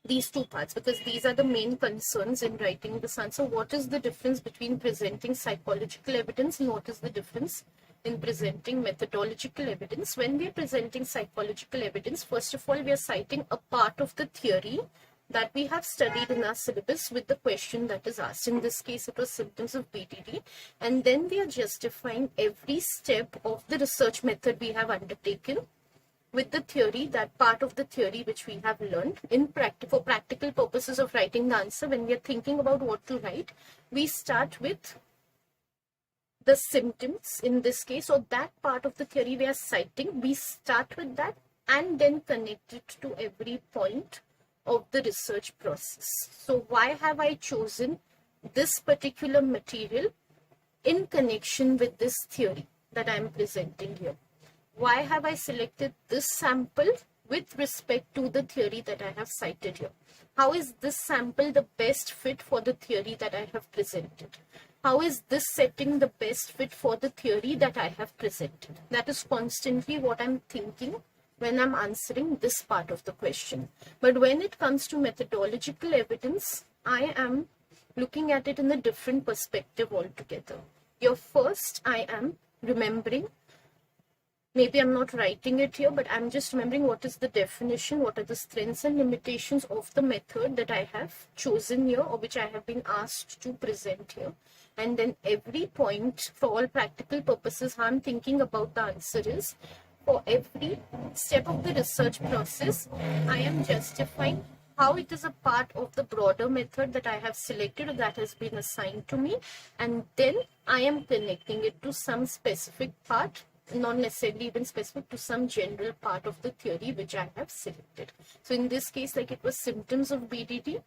A: these two parts, because these are the main concerns in writing this answer. What is the difference between presenting psychological evidence and what is the difference in presenting methodological evidence? When we are presenting psychological evidence, first of all, we are citing a part of the theory that we have studied in our syllabus with the question that is asked. In this case, it was symptoms of BDD. And then we are justifying every step of the research method we have undertaken with the theory, that part of the theory which we have learned in for practical purposes of writing the answer. When we are thinking about what to write, we start with the symptoms in this case, or that part of the theory we are citing, we start with that and then connect it to every point of the research process. So why have I chosen this particular material in connection with this theory that I am presenting here? Why have I selected this sample with respect to the theory that I have cited here? How is this sample the best fit for the theory that I have presented? How is this setting the best fit for the theory that I have presented? That is constantly what I'm thinking when I'm answering this part of the question. But when it comes to methodological evidence, I am looking at it in a different perspective altogether. Here first, I am remembering, maybe I'm not writing it here, but I'm just remembering what is the definition, what are the strengths and limitations of the method that I have chosen here, or which I have been asked to present here. And then every point, for all practical purposes, how I'm thinking about the answer is, for every step of the research process, I am justifying how it is a part of the broader method that I have selected or that has been assigned to me. And then I am connecting it to some specific part, not necessarily even specific, to some general part of the theory which I have selected. So in this case, like it was symptoms of BDD,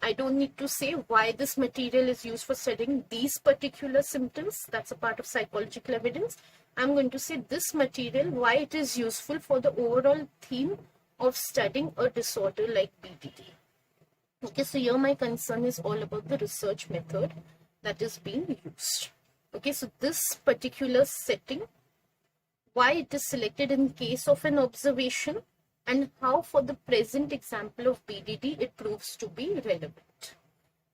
A: I don't need to say why this material is used for studying these particular symptoms. That's a part of psychological evidence. I'm going to say this material, why it is useful for the overall theme of studying a disorder like BDD. Okay, so here my concern is all about the research method that is being used. Okay, so this particular setting, why it is selected in case of an observation, and how for the present example of BDD it proves to be relevant.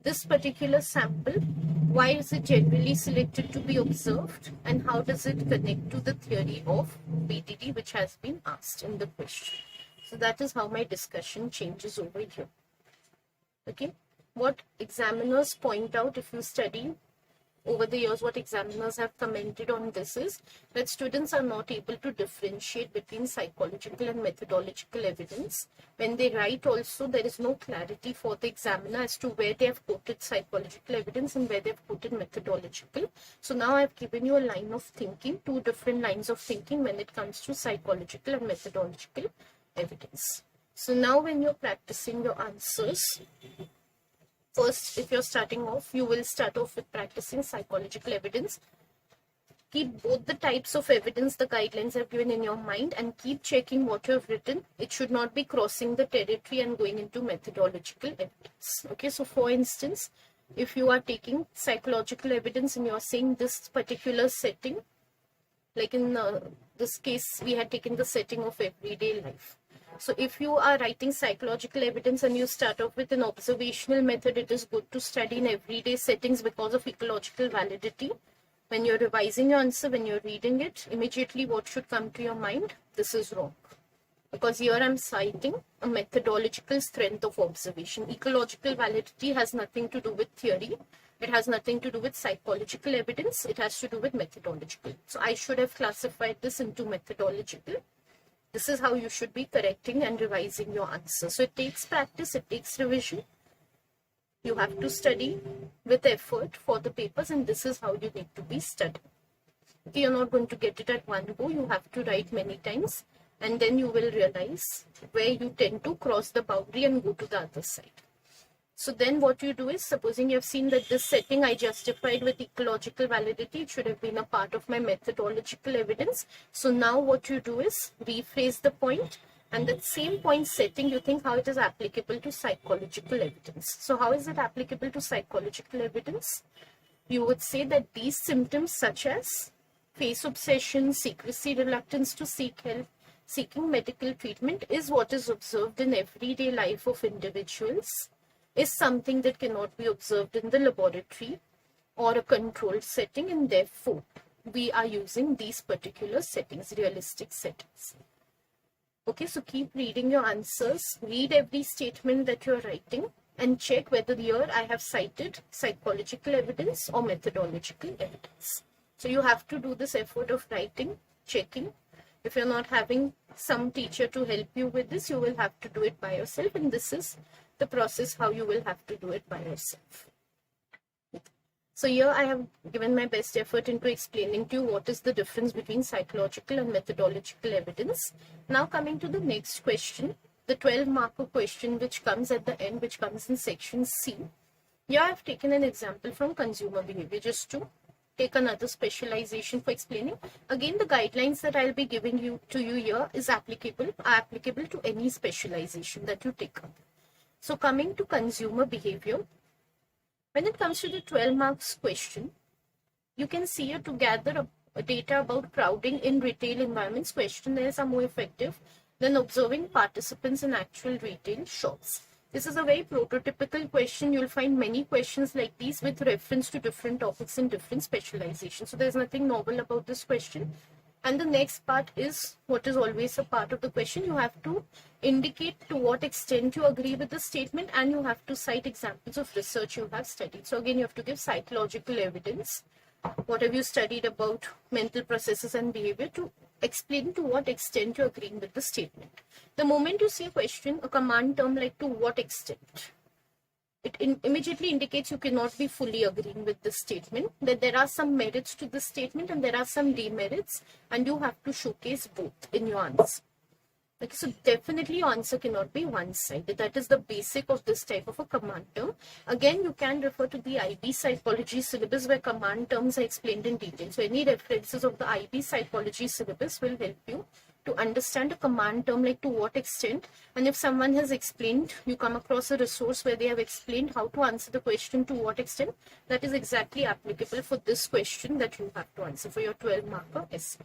A: This particular sample, why is it generally selected to be observed, and how does it connect to the theory of BDD which has been asked in the question. So that is how my discussion changes over here. Okay. what examiners point out, if you study over the years, what examiners have commented on this is that students are not able to differentiate between psychological and methodological evidence. When they write also, there is no clarity for the examiner as to where they have quoted psychological evidence and where they have quoted methodological. So now I've given you a line of thinking, two different lines of thinking when it comes to psychological and methodological evidence. So now when you're practicing your answers, first, if you're starting off, you will start off with practicing psychological evidence. Keep both the types of evidence the guidelines have given in your mind and keep checking what you have written. It should not be crossing the territory and going into methodological evidence. Okay, so for instance, if you are taking psychological evidence and you're saying this particular setting, like in this case, we had taken the setting of everyday life. So if you are writing psychological evidence and you start off with an observational method, it is good to study in everyday settings because of ecological validity. When you're revising your answer, when you're reading it, immediately what should come to your mind? This is wrong. Because here I'm citing a methodological strength of observation. Ecological validity has nothing to do with theory. It has nothing to do with psychological evidence. It has to do with methodological. So I should have classified this into methodological. This is how you should be correcting and revising your answer. So it takes practice, it takes revision. You have to study with effort for the papers, and this is how you need to be studying. Okay, you're not going to get it at one go. You have to write many times, and then you will realize where you tend to cross the boundary and go to the other side. So then what you do is, supposing you have seen that this setting I justified with ecological validity, it should have been a part of my methodological evidence. So now what you do is rephrase the point, and that same point setting, you think how it is applicable to psychological evidence. So how is it applicable to psychological evidence? You would say that these symptoms such as face obsession, secrecy, reluctance to seek help, seeking medical treatment is what is observed in everyday life of individuals, is something that cannot be observed in the laboratory or a controlled setting, and therefore we are using these particular settings, realistic settings. Okay, so keep reading your answers, read every statement that you're writing and check whether here I have cited psychological evidence or methodological evidence. So you have to do this effort of writing, checking. If you're not having some teacher to help you with this, you will have to do it by yourself, and this is the process how you will have to do it by yourself. So here I have given my best effort into explaining to you what is the difference between psychological and methodological evidence. Now coming to the next question, the 12-marker question which comes at the end, which comes in section C. Here I have taken an example from consumer behavior just to take another specialization for explaining. Again, the guidelines that I'll be giving to you here are applicable to any specialization that you take up. So coming to consumer behavior, when it comes to the 12 marks question, you can see here to gather data about crowding in retail environments, questionnaires are more effective than observing participants in actual retail shops. This is a very prototypical question. You'll find many questions like these with reference to different topics and different specializations. So there's nothing novel about this question. And the next part is what is always a part of the question. You have to indicate to what extent you agree with the statement, and you have to cite examples of research you have studied. So again, you have to give psychological evidence. What have you studied about mental processes and behavior to explain to what extent you're agreeing with the statement. The moment you see a question, a command term like to what extent, it immediately indicates you cannot be fully agreeing with this statement, that there are some merits to this statement and there are some demerits, and you have to showcase both in your answer. Okay, so definitely your answer cannot be one-sided. That is the basic of this type of a command term. Again, you can refer to the IB psychology syllabus where command terms are explained in detail. So any references of the IB psychology syllabus will help you to understand a command term like to what extent, and if someone has explained, you come across a resource where they have explained how to answer the question to what extent, that is exactly applicable for this question that you have to answer for your 12-marker essay.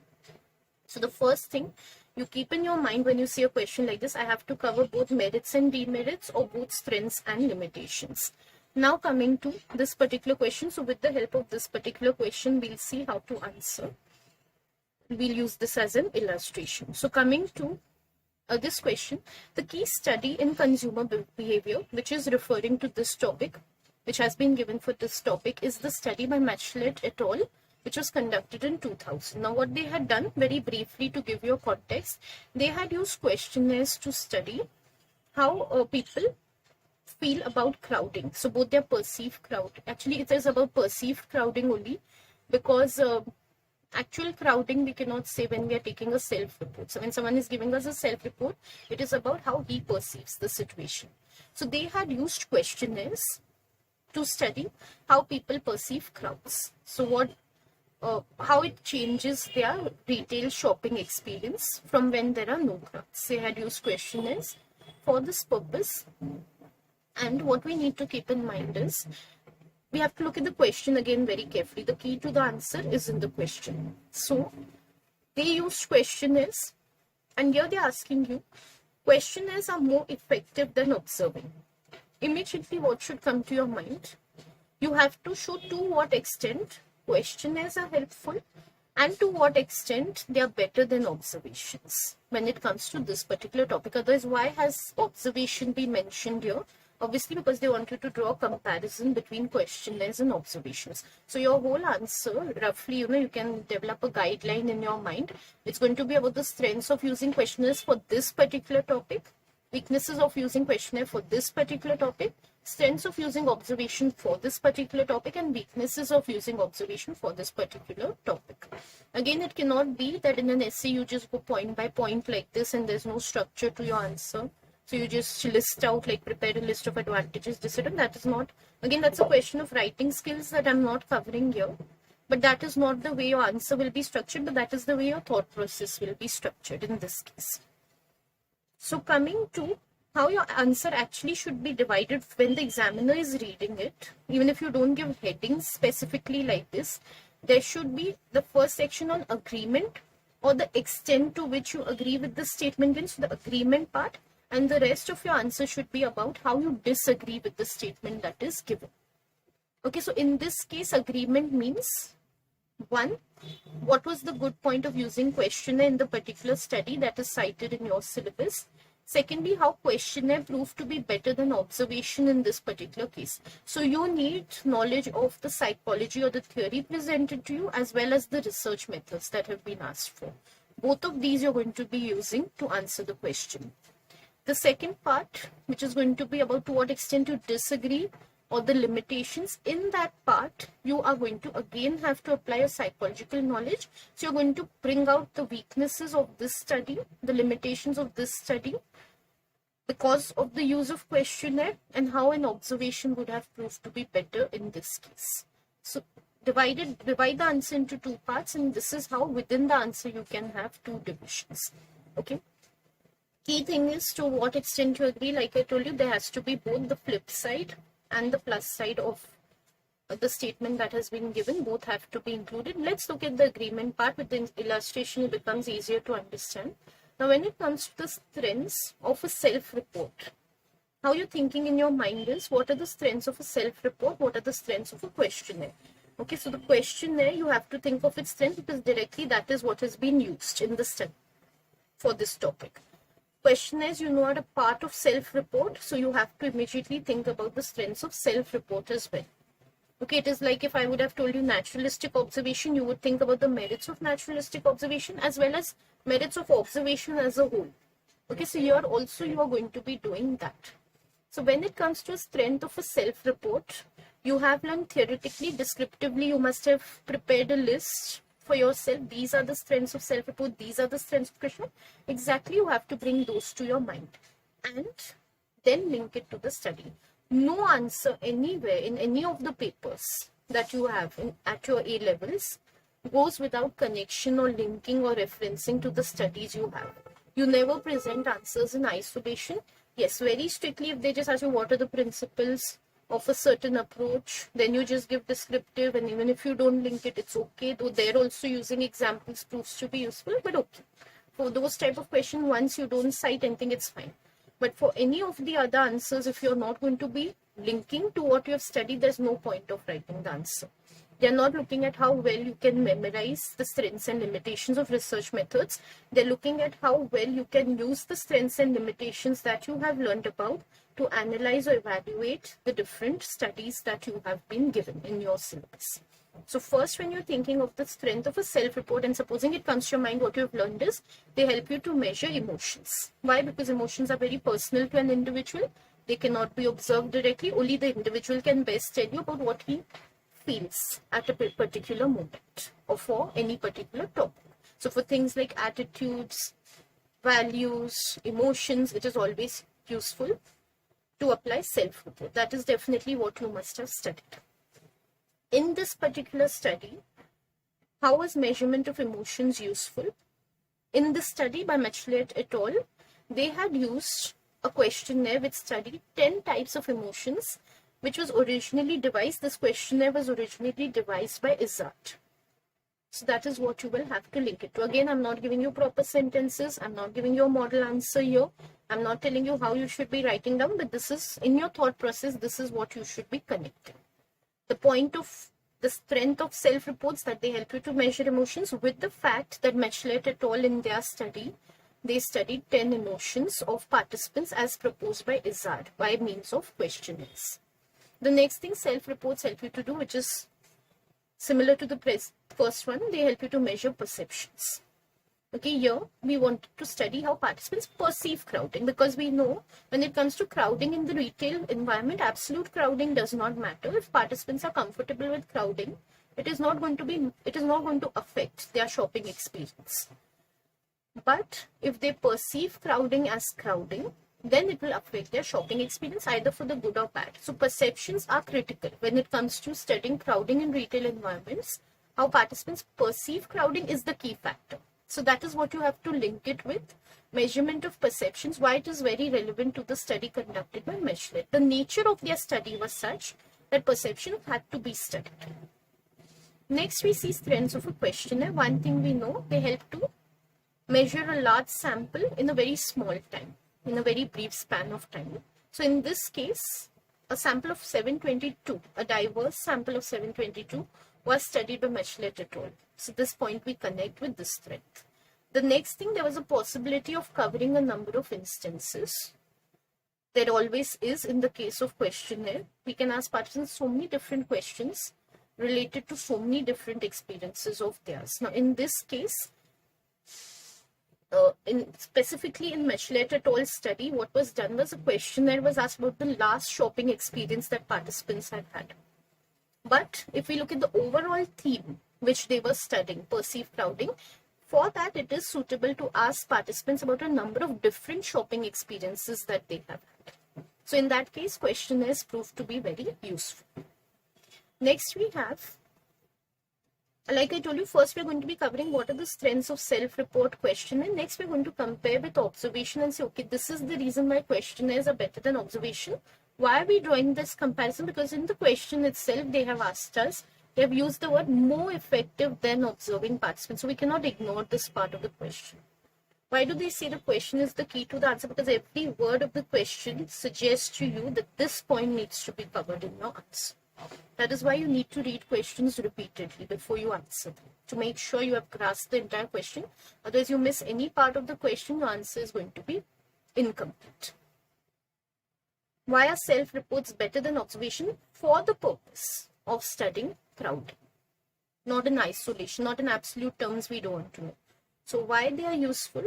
A: So the first thing you keep in your mind when you see a question like this, I have to cover both merits and demerits or both strengths and limitations. Now coming to this particular question, so with the help of this particular question, we'll see how to answer. We'll use this as an illustration. So coming to this question, the key study in consumer behavior, which is referring to this topic, which has been given for this topic, is the study by Machelet et al., which was conducted in 2000. Now, what they had done, very briefly to give you a context, they had used questionnaires to study how people feel about crowding. So both their perceived crowd, actually it is about perceived crowding only, because actual crowding we cannot say when we are taking a self-report. So when someone is giving us a self-report, it is about how he perceives the situation. So they had used questionnaires to study how people perceive crowds. So how it changes their retail shopping experience from when there are no crowds. They had used questionnaires for this purpose. And what we need to keep in mind is, we have to look at the question again very carefully. The key to the answer is in the question. So they used questionnaires, and here they're asking you, questionnaires are more effective than observing. Immediately what should come to your mind? You have to show to what extent questionnaires are helpful and to what extent they are better than observations when it comes to this particular topic. Otherwise, why has observation been mentioned here? Obviously, because they want you to draw a comparison between questionnaires and observations. So your whole answer, roughly, you can develop a guideline in your mind. It's going to be about the strengths of using questionnaires for this particular topic, weaknesses of using questionnaire for this particular topic, strengths of using observation for this particular topic, and weaknesses of using observation for this particular topic. Again, it cannot be that in an essay you just go point by point like this and there's no structure to your answer. So you just list out, like prepare a list of advantages, disadvantages. That is not, again, that's a question of writing skills that I'm not covering here. But that is not the way your answer will be structured, but that is the way your thought process will be structured in this case. So coming to how your answer actually should be divided when the examiner is reading it, even if you don't give headings specifically like this, there should be the first section on agreement or the extent to which you agree with the statement given, so the agreement part, and the rest of your answer should be about how you disagree with the statement that is given. Okay, so in this case, agreement means, one, what was the good point of using questionnaire in the particular study that is cited in your syllabus? Secondly, how questionnaire proved to be better than observation in this particular case. So you need knowledge of the psychology or the theory presented to you, as well as the research methods that have been asked for. Both of these you're going to be using to answer the question. The second part, which is going to be about to what extent you disagree or the limitations, in that part, you are going to again have to apply a psychological knowledge. So you're going to bring out the weaknesses of this study, the limitations of this study, because of the use of questionnaire, and how an observation would have proved to be better in this case. So divide the answer into two parts, and this is how within the answer you can have two divisions. Okay. Key thing is to what extent you agree. Like I told you, there has to be both the flip side and the plus side of the statement that has been given. Both have to be included. Let's look at the agreement part. With the illustration, it becomes easier to understand. Now, when it comes to the strengths of a self-report, how you're thinking in your mind is, what are the strengths of a self-report? What are the strengths of a questionnaire? Okay, so the questionnaire, you have to think of its strength, because directly that is what has been used in the study for this topic. Questionnaires, are a part of self-report, so you have to immediately think about the strengths of self-report as well. Okay, it is like if I would have told you naturalistic observation, you would think about the merits of naturalistic observation as well as merits of observation as a whole. Okay, so here also you are going to be doing that. So when it comes to a strength of a self-report, you have learned theoretically, descriptively, you must have prepared a list for yourself. These are the strengths of self-report, these are the strengths of Krishna. Exactly, you have to bring those to your mind and then link it to the study. No answer anywhere in any of the papers that you have at your A levels goes without connection or linking or referencing to the studies you have. You never present answers in isolation. Yes, very strictly, if they just ask you what are the principles of a certain approach, then you just give descriptive, and even if you don't link it, it's okay, though they're also using examples proves to be useful, but okay. For those type of questions, once you don't cite anything, it's fine. But for any of the other answers, if you're not going to be linking to what you have studied, there's no point of writing the answer. They're not looking at how well you can memorize the strengths and limitations of research methods. They're looking at how well you can use the strengths and limitations that you have learned about to analyze or evaluate the different studies that you have been given in your syllabus. So first, when you're thinking of the strength of a self-report, and supposing it comes to your mind, what you've learned is they help you to measure emotions. Why? Because emotions are very personal to an individual. They cannot be observed directly. Only the individual can best tell you about what he feels at a particular moment or for any particular topic. So for things like attitudes, values, emotions, it is always useful to apply self-report. That is definitely what you must have studied. In this particular study, how was measurement of emotions useful? In this study by Michelet et al., they had used a questionnaire which studied 10 types of emotions, which was originally devised. This questionnaire was originally devised by Izzard. So that is what you will have to link it to. Again, I'm not giving you proper sentences. I'm not giving you a model answer here. I'm not telling you how you should be writing down, but this is in your thought process. This is what you should be connecting. The point of the strength of self-reports, that they help you to measure emotions, with the fact that Michelet et al. In their study, they studied 10 emotions of participants as proposed by Izzard by means of questionnaires. The next thing self-reports help you to do, which is similar to the first one, they help you to measure perceptions. Okay, here we want to study how participants perceive crowding, because we know when it comes to crowding in the retail environment, absolute crowding does not matter. If participants are comfortable with crowding, it is not going to affect their shopping experience. But if they perceive crowding as crowding, then it will affect their shopping experience, either for the good or bad. So perceptions are critical when it comes to studying crowding in retail environments. How participants perceive crowding is the key factor. So that is what you have to link it with. Measurement of perceptions, why it is very relevant to the study conducted by Michelet. The nature of their study was such that perception had to be studied. Next, we see strengths of a questionnaire. One thing we know, they help to measure a large sample in a very small time, in a very brief span of time. So in this case, a sample of 722, a diverse sample of 722 was studied by Michelet et al. So this point we connect with this strength. The next thing, there was a possibility of covering a number of instances. There always is in the case of questionnaire. We can ask participants so many different questions related to so many different experiences of theirs. Now in this case, specifically in Michelet et al. Study, what was done was a questionnaire was asked about the last shopping experience that participants had had. But if we look at the overall theme which they were studying, perceived crowding, for that it is suitable to ask participants about a number of different shopping experiences that they have had. So in that case, questionnaires proved to be very useful. Next we have, like I told you, first we're going to be covering what are the strengths of self-report questionnaire. Next we're going to compare with observation and say, okay, this is the reason why questionnaires are better than observation. Why are we drawing this comparison? Because in the question itself, they have asked us, they have used the word more effective than observing participants. So we cannot ignore this part of the question. Why do they say the question is the key to the answer? Because every word of the question suggests to you that this point needs to be covered in your answer. That is why you need to read questions repeatedly before you answer them, to make sure you have grasped the entire question. Otherwise, you miss any part of the question, your answer is going to be incomplete. Why are self-reports better than observation? For the purpose of studying crowding. Not in isolation, not in absolute terms, we don't want to know. So why they are useful?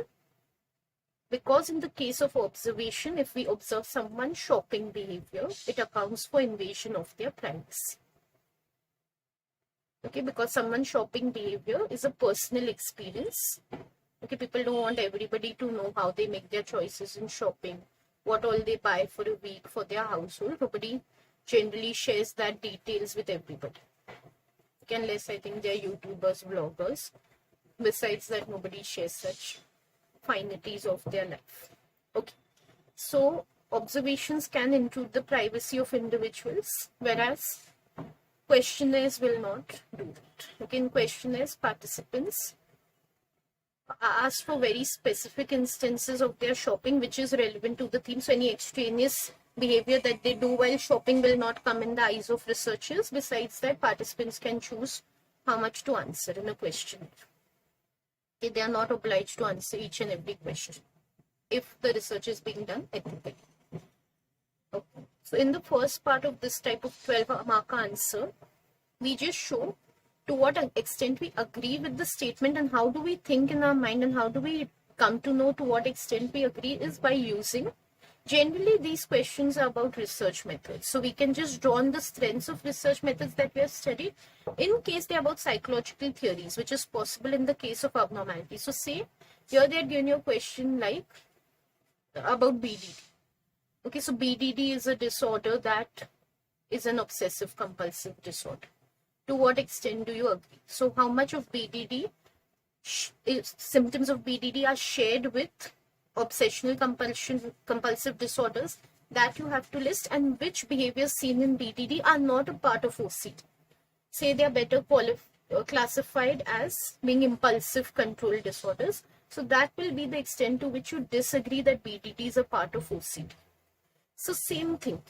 A: Because in the case of observation, if we observe someone's shopping behavior, it accounts for invasion of their privacy. Okay, because someone's shopping behavior is a personal experience. Okay, people don't want everybody to know how they make their choices in shopping, what all they buy for a week for their household. Nobody generally shares that details with everybody. Okay, unless I think they're YouTubers, vloggers. Besides that, nobody shares such finities of their life. Okay, so observations can include the privacy of individuals, whereas questionnaires will not do that. Okay, in questionnaires, participants are asked for very specific instances of their shopping which is relevant to the theme. So any extraneous behavior that they do while shopping will not come in the eyes of researchers. Besides that, participants can choose how much to answer in a question. Okay, they are not obliged to answer each and every question if the research is being done ethically. Okay. So in the first part of this type of 12-mark answer, we just show to what extent we agree with the statement and how do we think in our mind and how do we come to know to what extent we agree is by using. Generally, these questions are about research methods. So we can just draw on the strengths of research methods that we have studied. In case they're about psychological theories, which is possible in the case of abnormality. So say, here they're given you a question like about BDD. Okay, so BDD is a disorder that is an obsessive compulsive disorder. To what extent do you agree? So how much of BDD, symptoms of BDD are shared with obsessional compulsive disorders, that you have to list, and which behaviors seen in BDD are not a part of OCD. Say they are better classified as being impulsive control disorders. So that will be the extent to which you disagree that BDD is a part of OCD. So same thing.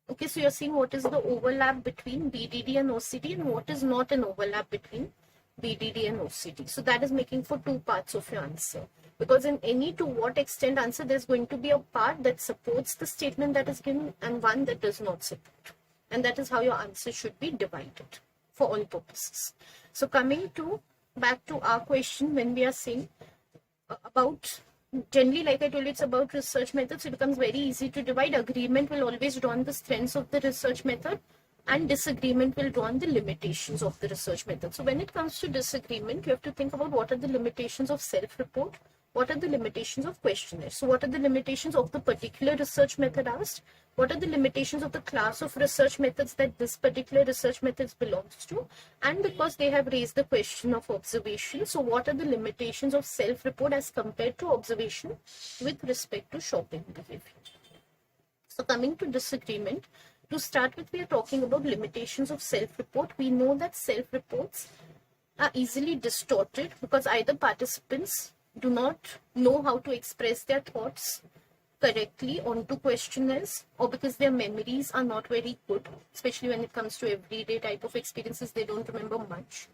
A: Okay, so you're seeing what is the overlap between BDD and OCD and what is not an overlap between BDD and OCD. So that is making for two parts of your answer. Because in any to what extent answer, there's going to be a part that supports the statement that is given and one that does not support. And that is how your answer should be divided for all purposes. So coming to back to our question, when we are saying about, generally, like I told you, it's about research methods. It becomes very easy to divide. Agreement will always draw on the strengths of the research method, and disagreement will draw on the limitations of the research method. So when it comes to disagreement, you have to think about what are the limitations of self-report, what are the limitations of questionnaire. So what are the limitations of the particular research method asked? What are the limitations of the class of research methods that this particular research methods belongs to? And because they have raised the question of observation, so what are the limitations of self-report as compared to observation with respect to shopping behavior? So coming to disagreement, to start with, we are talking about limitations of self-report. We know that self-reports are easily distorted because either participants do not know how to express their thoughts correctly onto questionnaires, or because their memories are not very good, especially when it comes to everyday type of experiences, they don't remember much,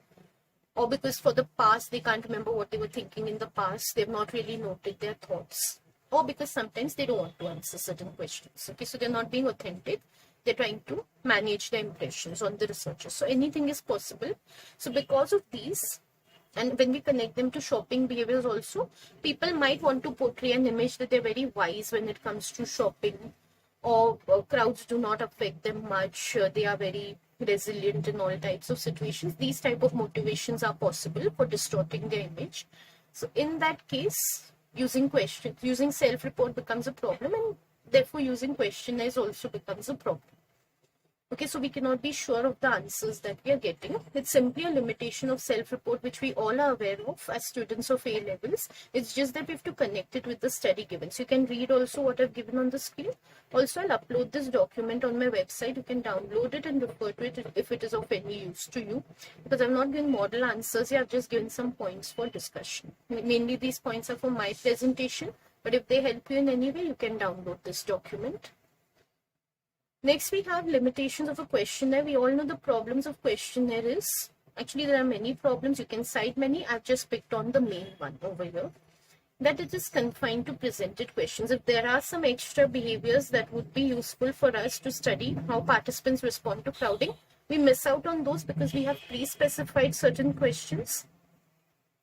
A: or because for the past they can't remember what they were thinking in the past, they've not really noted their thoughts, or because sometimes they don't want to answer certain questions. Okay, so they're not being authentic, they're trying to manage their impressions on the researchers. So anything is possible. So because of these, and when we connect them to shopping behaviors also, people might want to portray an image that they're very wise when it comes to shopping, or crowds do not affect them much, they are very resilient in all types of situations. These type of motivations are possible for distorting their image. So in that case, using self-report becomes a problem, and therefore using questionnaires also becomes a problem. Okay, so we cannot be sure of the answers that we are getting. It's simply a limitation of self-report, which we all are aware of as students of A levels. It's just that we have to connect it with the study given. So you can read also what I've given on the screen. Also, I'll upload this document on my website. You can download it and refer to it if it is of any use to you. Because I've not given model answers here, I've just given some points for discussion. Mainly these points are for my presentation, but if they help you in any way, you can download this document. Next, we have limitations of a questionnaire. We all know the problems of questionnaire is, actually there are many problems, you can cite many, I've just picked on the main one over here, that it is confined to presented questions. If there are some extra behaviors that would be useful for us to study how participants respond to crowding, we miss out on those because we have pre-specified certain questions.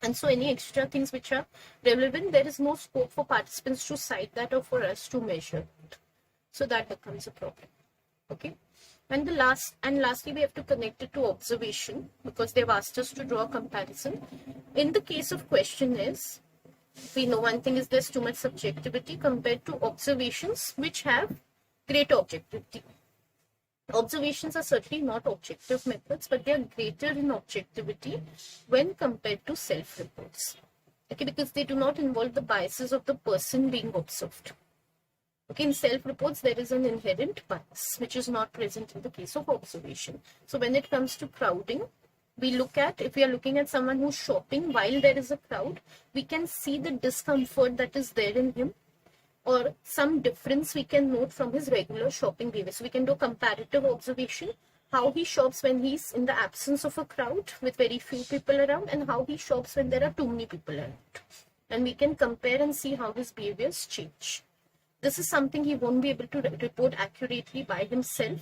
A: And so any extra things which are relevant, there is no scope for participants to cite that or for us to measure it. So that becomes a problem. Okay, and lastly, we have to connect it to observation because they've asked us to draw a comparison. In the case of questionnaires, we know one thing is there's too much subjectivity compared to observations which have greater objectivity. Observations are certainly not objective methods, but they are greater in objectivity when compared to self-reports. Okay, because they do not involve the biases of the person being observed. Okay, in self-reports, there is an inherent bias, which is not present in the case of observation. So when it comes to crowding, we look at, if we are looking at someone who's shopping while there is a crowd, we can see the discomfort that is there in him. or some difference we can note from his regular shopping behavior. So we can do comparative observation, how he shops when he's in the absence of a crowd with very few people around, and how he shops when there are too many people around. And we can compare and see how his behaviors change. This is something he won't be able to report accurately by himself,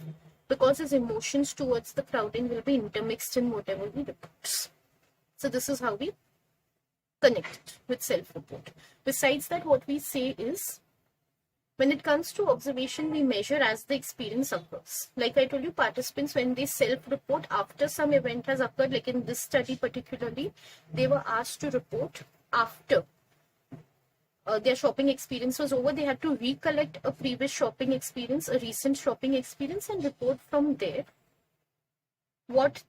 A: because his emotions towards the crowding will be intermixed in whatever he reports. So this is how we connect it with self-report. Besides that, what we say is, when it comes to observation, we measure as the experience occurs. Like I told you, participants, when they self-report after some event has occurred, like in this study particularly, they were asked to report after their shopping experience was over. They had to recollect a previous shopping experience, a recent shopping experience, and report from there what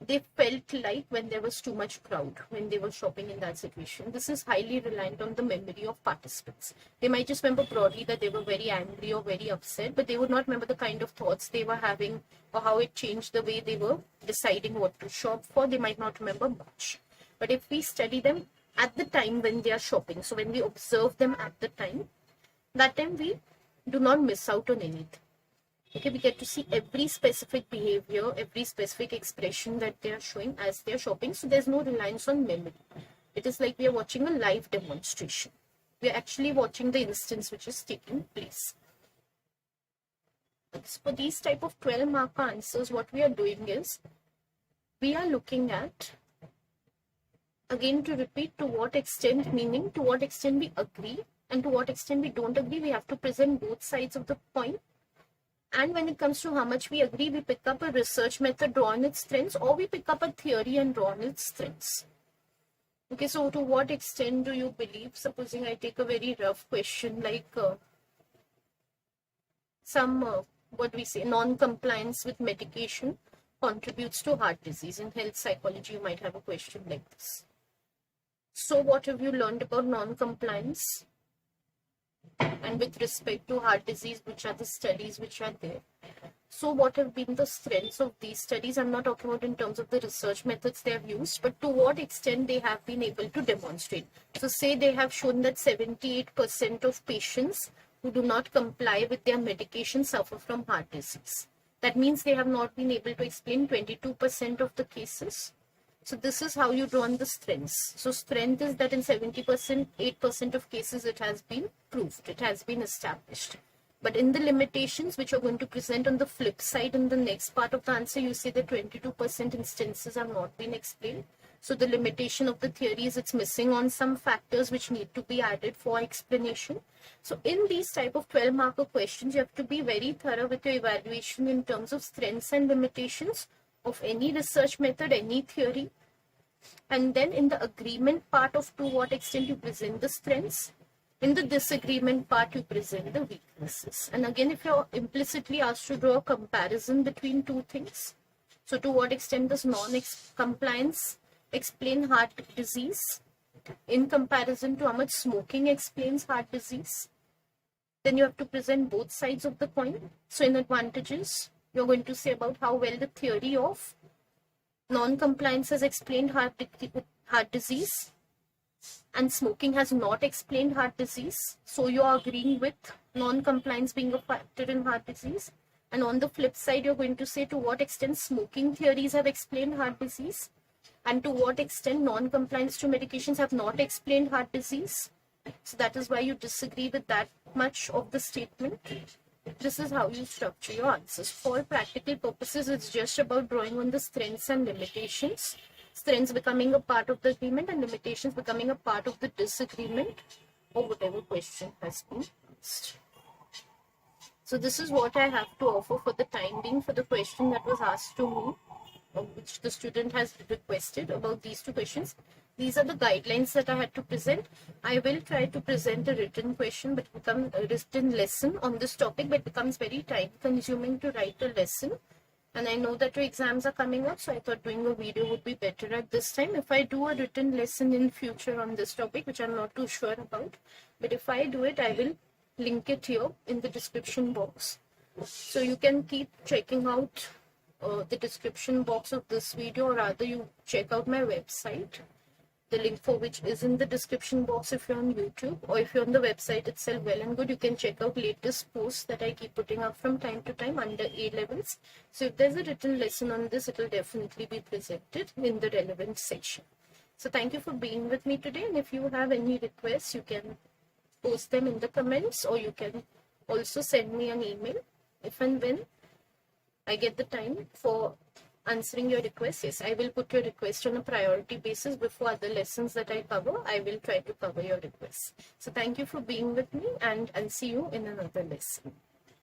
A: they felt like when there was too much crowd, when they were shopping in that situation. This is highly reliant on the memory of participants. They might just remember broadly that they were very angry or very upset, but they would not remember the kind of thoughts they were having or how it changed the way they were deciding what to shop for. They might not remember much. But if we study them at the time when they are shopping, so when we observe them at the time, that time we do not miss out on anything. Okay, we get to see every specific behavior, every specific expression that they are showing as they are shopping. So there's no reliance on memory. It is like we are watching a live demonstration. We are actually watching the instance which is taking place. For these type of 12 mark answers, what we are doing is, we are looking at, again to repeat, to what extent, meaning to what extent we agree and to what extent we don't agree. We have to present both sides of the point. And when it comes to how much we agree, we pick up a research method, draw on its strengths, or we pick up a theory and draw on its strengths. Okay, so to what extent do you believe, supposing I take a very rough question like what we say, non-compliance with medication contributes to heart disease. In health psychology, you might have a question like this. So what have you learned about non-compliance? And with respect to heart disease, which are the studies which are there? So what have been the strengths of these studies? I'm not talking about in terms of the research methods they have used, but to what extent they have been able to demonstrate. So say they have shown that 78% of patients who do not comply with their medication suffer from heart disease. That means they have not been able to explain 22% of the cases. So this is how you draw on the strengths. So strength is that in 70%, 8% of cases it has been proved, it has been established. But in the limitations, which you're going to present on the flip side in the next part of the answer, you say that 22% instances have not been explained. So the limitation of the theory is it's missing on some factors which need to be added for explanation. So in these type of 12 marker questions, you have to be very thorough with your evaluation in terms of strengths and limitations of any research method, any theory. And then in the agreement part of to what extent you present the strengths, in the disagreement part you present the weaknesses. And again, if you're implicitly asked to draw a comparison between two things, so to what extent does non-compliance explain heart disease in comparison to how much smoking explains heart disease, then you have to present both sides of the coin. So in advantages, you're going to say about how well the theory of non-compliance has explained heart disease and smoking has not explained heart disease. So you're agreeing with non-compliance being a factor in heart disease. And on the flip side, you're going to say to what extent smoking theories have explained heart disease and to what extent non-compliance to medications have not explained heart disease. So that is why you disagree with that much of the statement. This is how you structure your answers. For practical purposes, it's just about drawing on the strengths and limitations. Strengths becoming a part of the agreement and limitations becoming a part of the disagreement or whatever question has been asked. So this is what I have to offer for the time being for the question that was asked to me, which the student has requested about these two questions. These are the guidelines that I had to present. I will try to present a written question, but become a written lesson on this topic, but it becomes very time consuming to write a lesson. And I know that your exams are coming up, so I thought doing a video would be better at this time. If I do a written lesson in future on this topic, which I'm not too sure about, but if I do it, I will link it here in the description box. So you can keep checking out the description box of this video, or rather you check out my website the link for which is in the description box if you're on YouTube, or if you're on the website itself, well and good, you can check out latest posts that I keep putting up from time to time under A levels. So if there's a written lesson on this, it will definitely be presented in the relevant section. So thank you for being with me today, and if you have any requests, you can post them in the comments, or you can also send me an email if and when I get the time for answering your requests. Yes, I will put your request on a priority basis before other lessons that I cover. I will try to cover your requests. So thank you for being with me, and I'll see you in another lesson.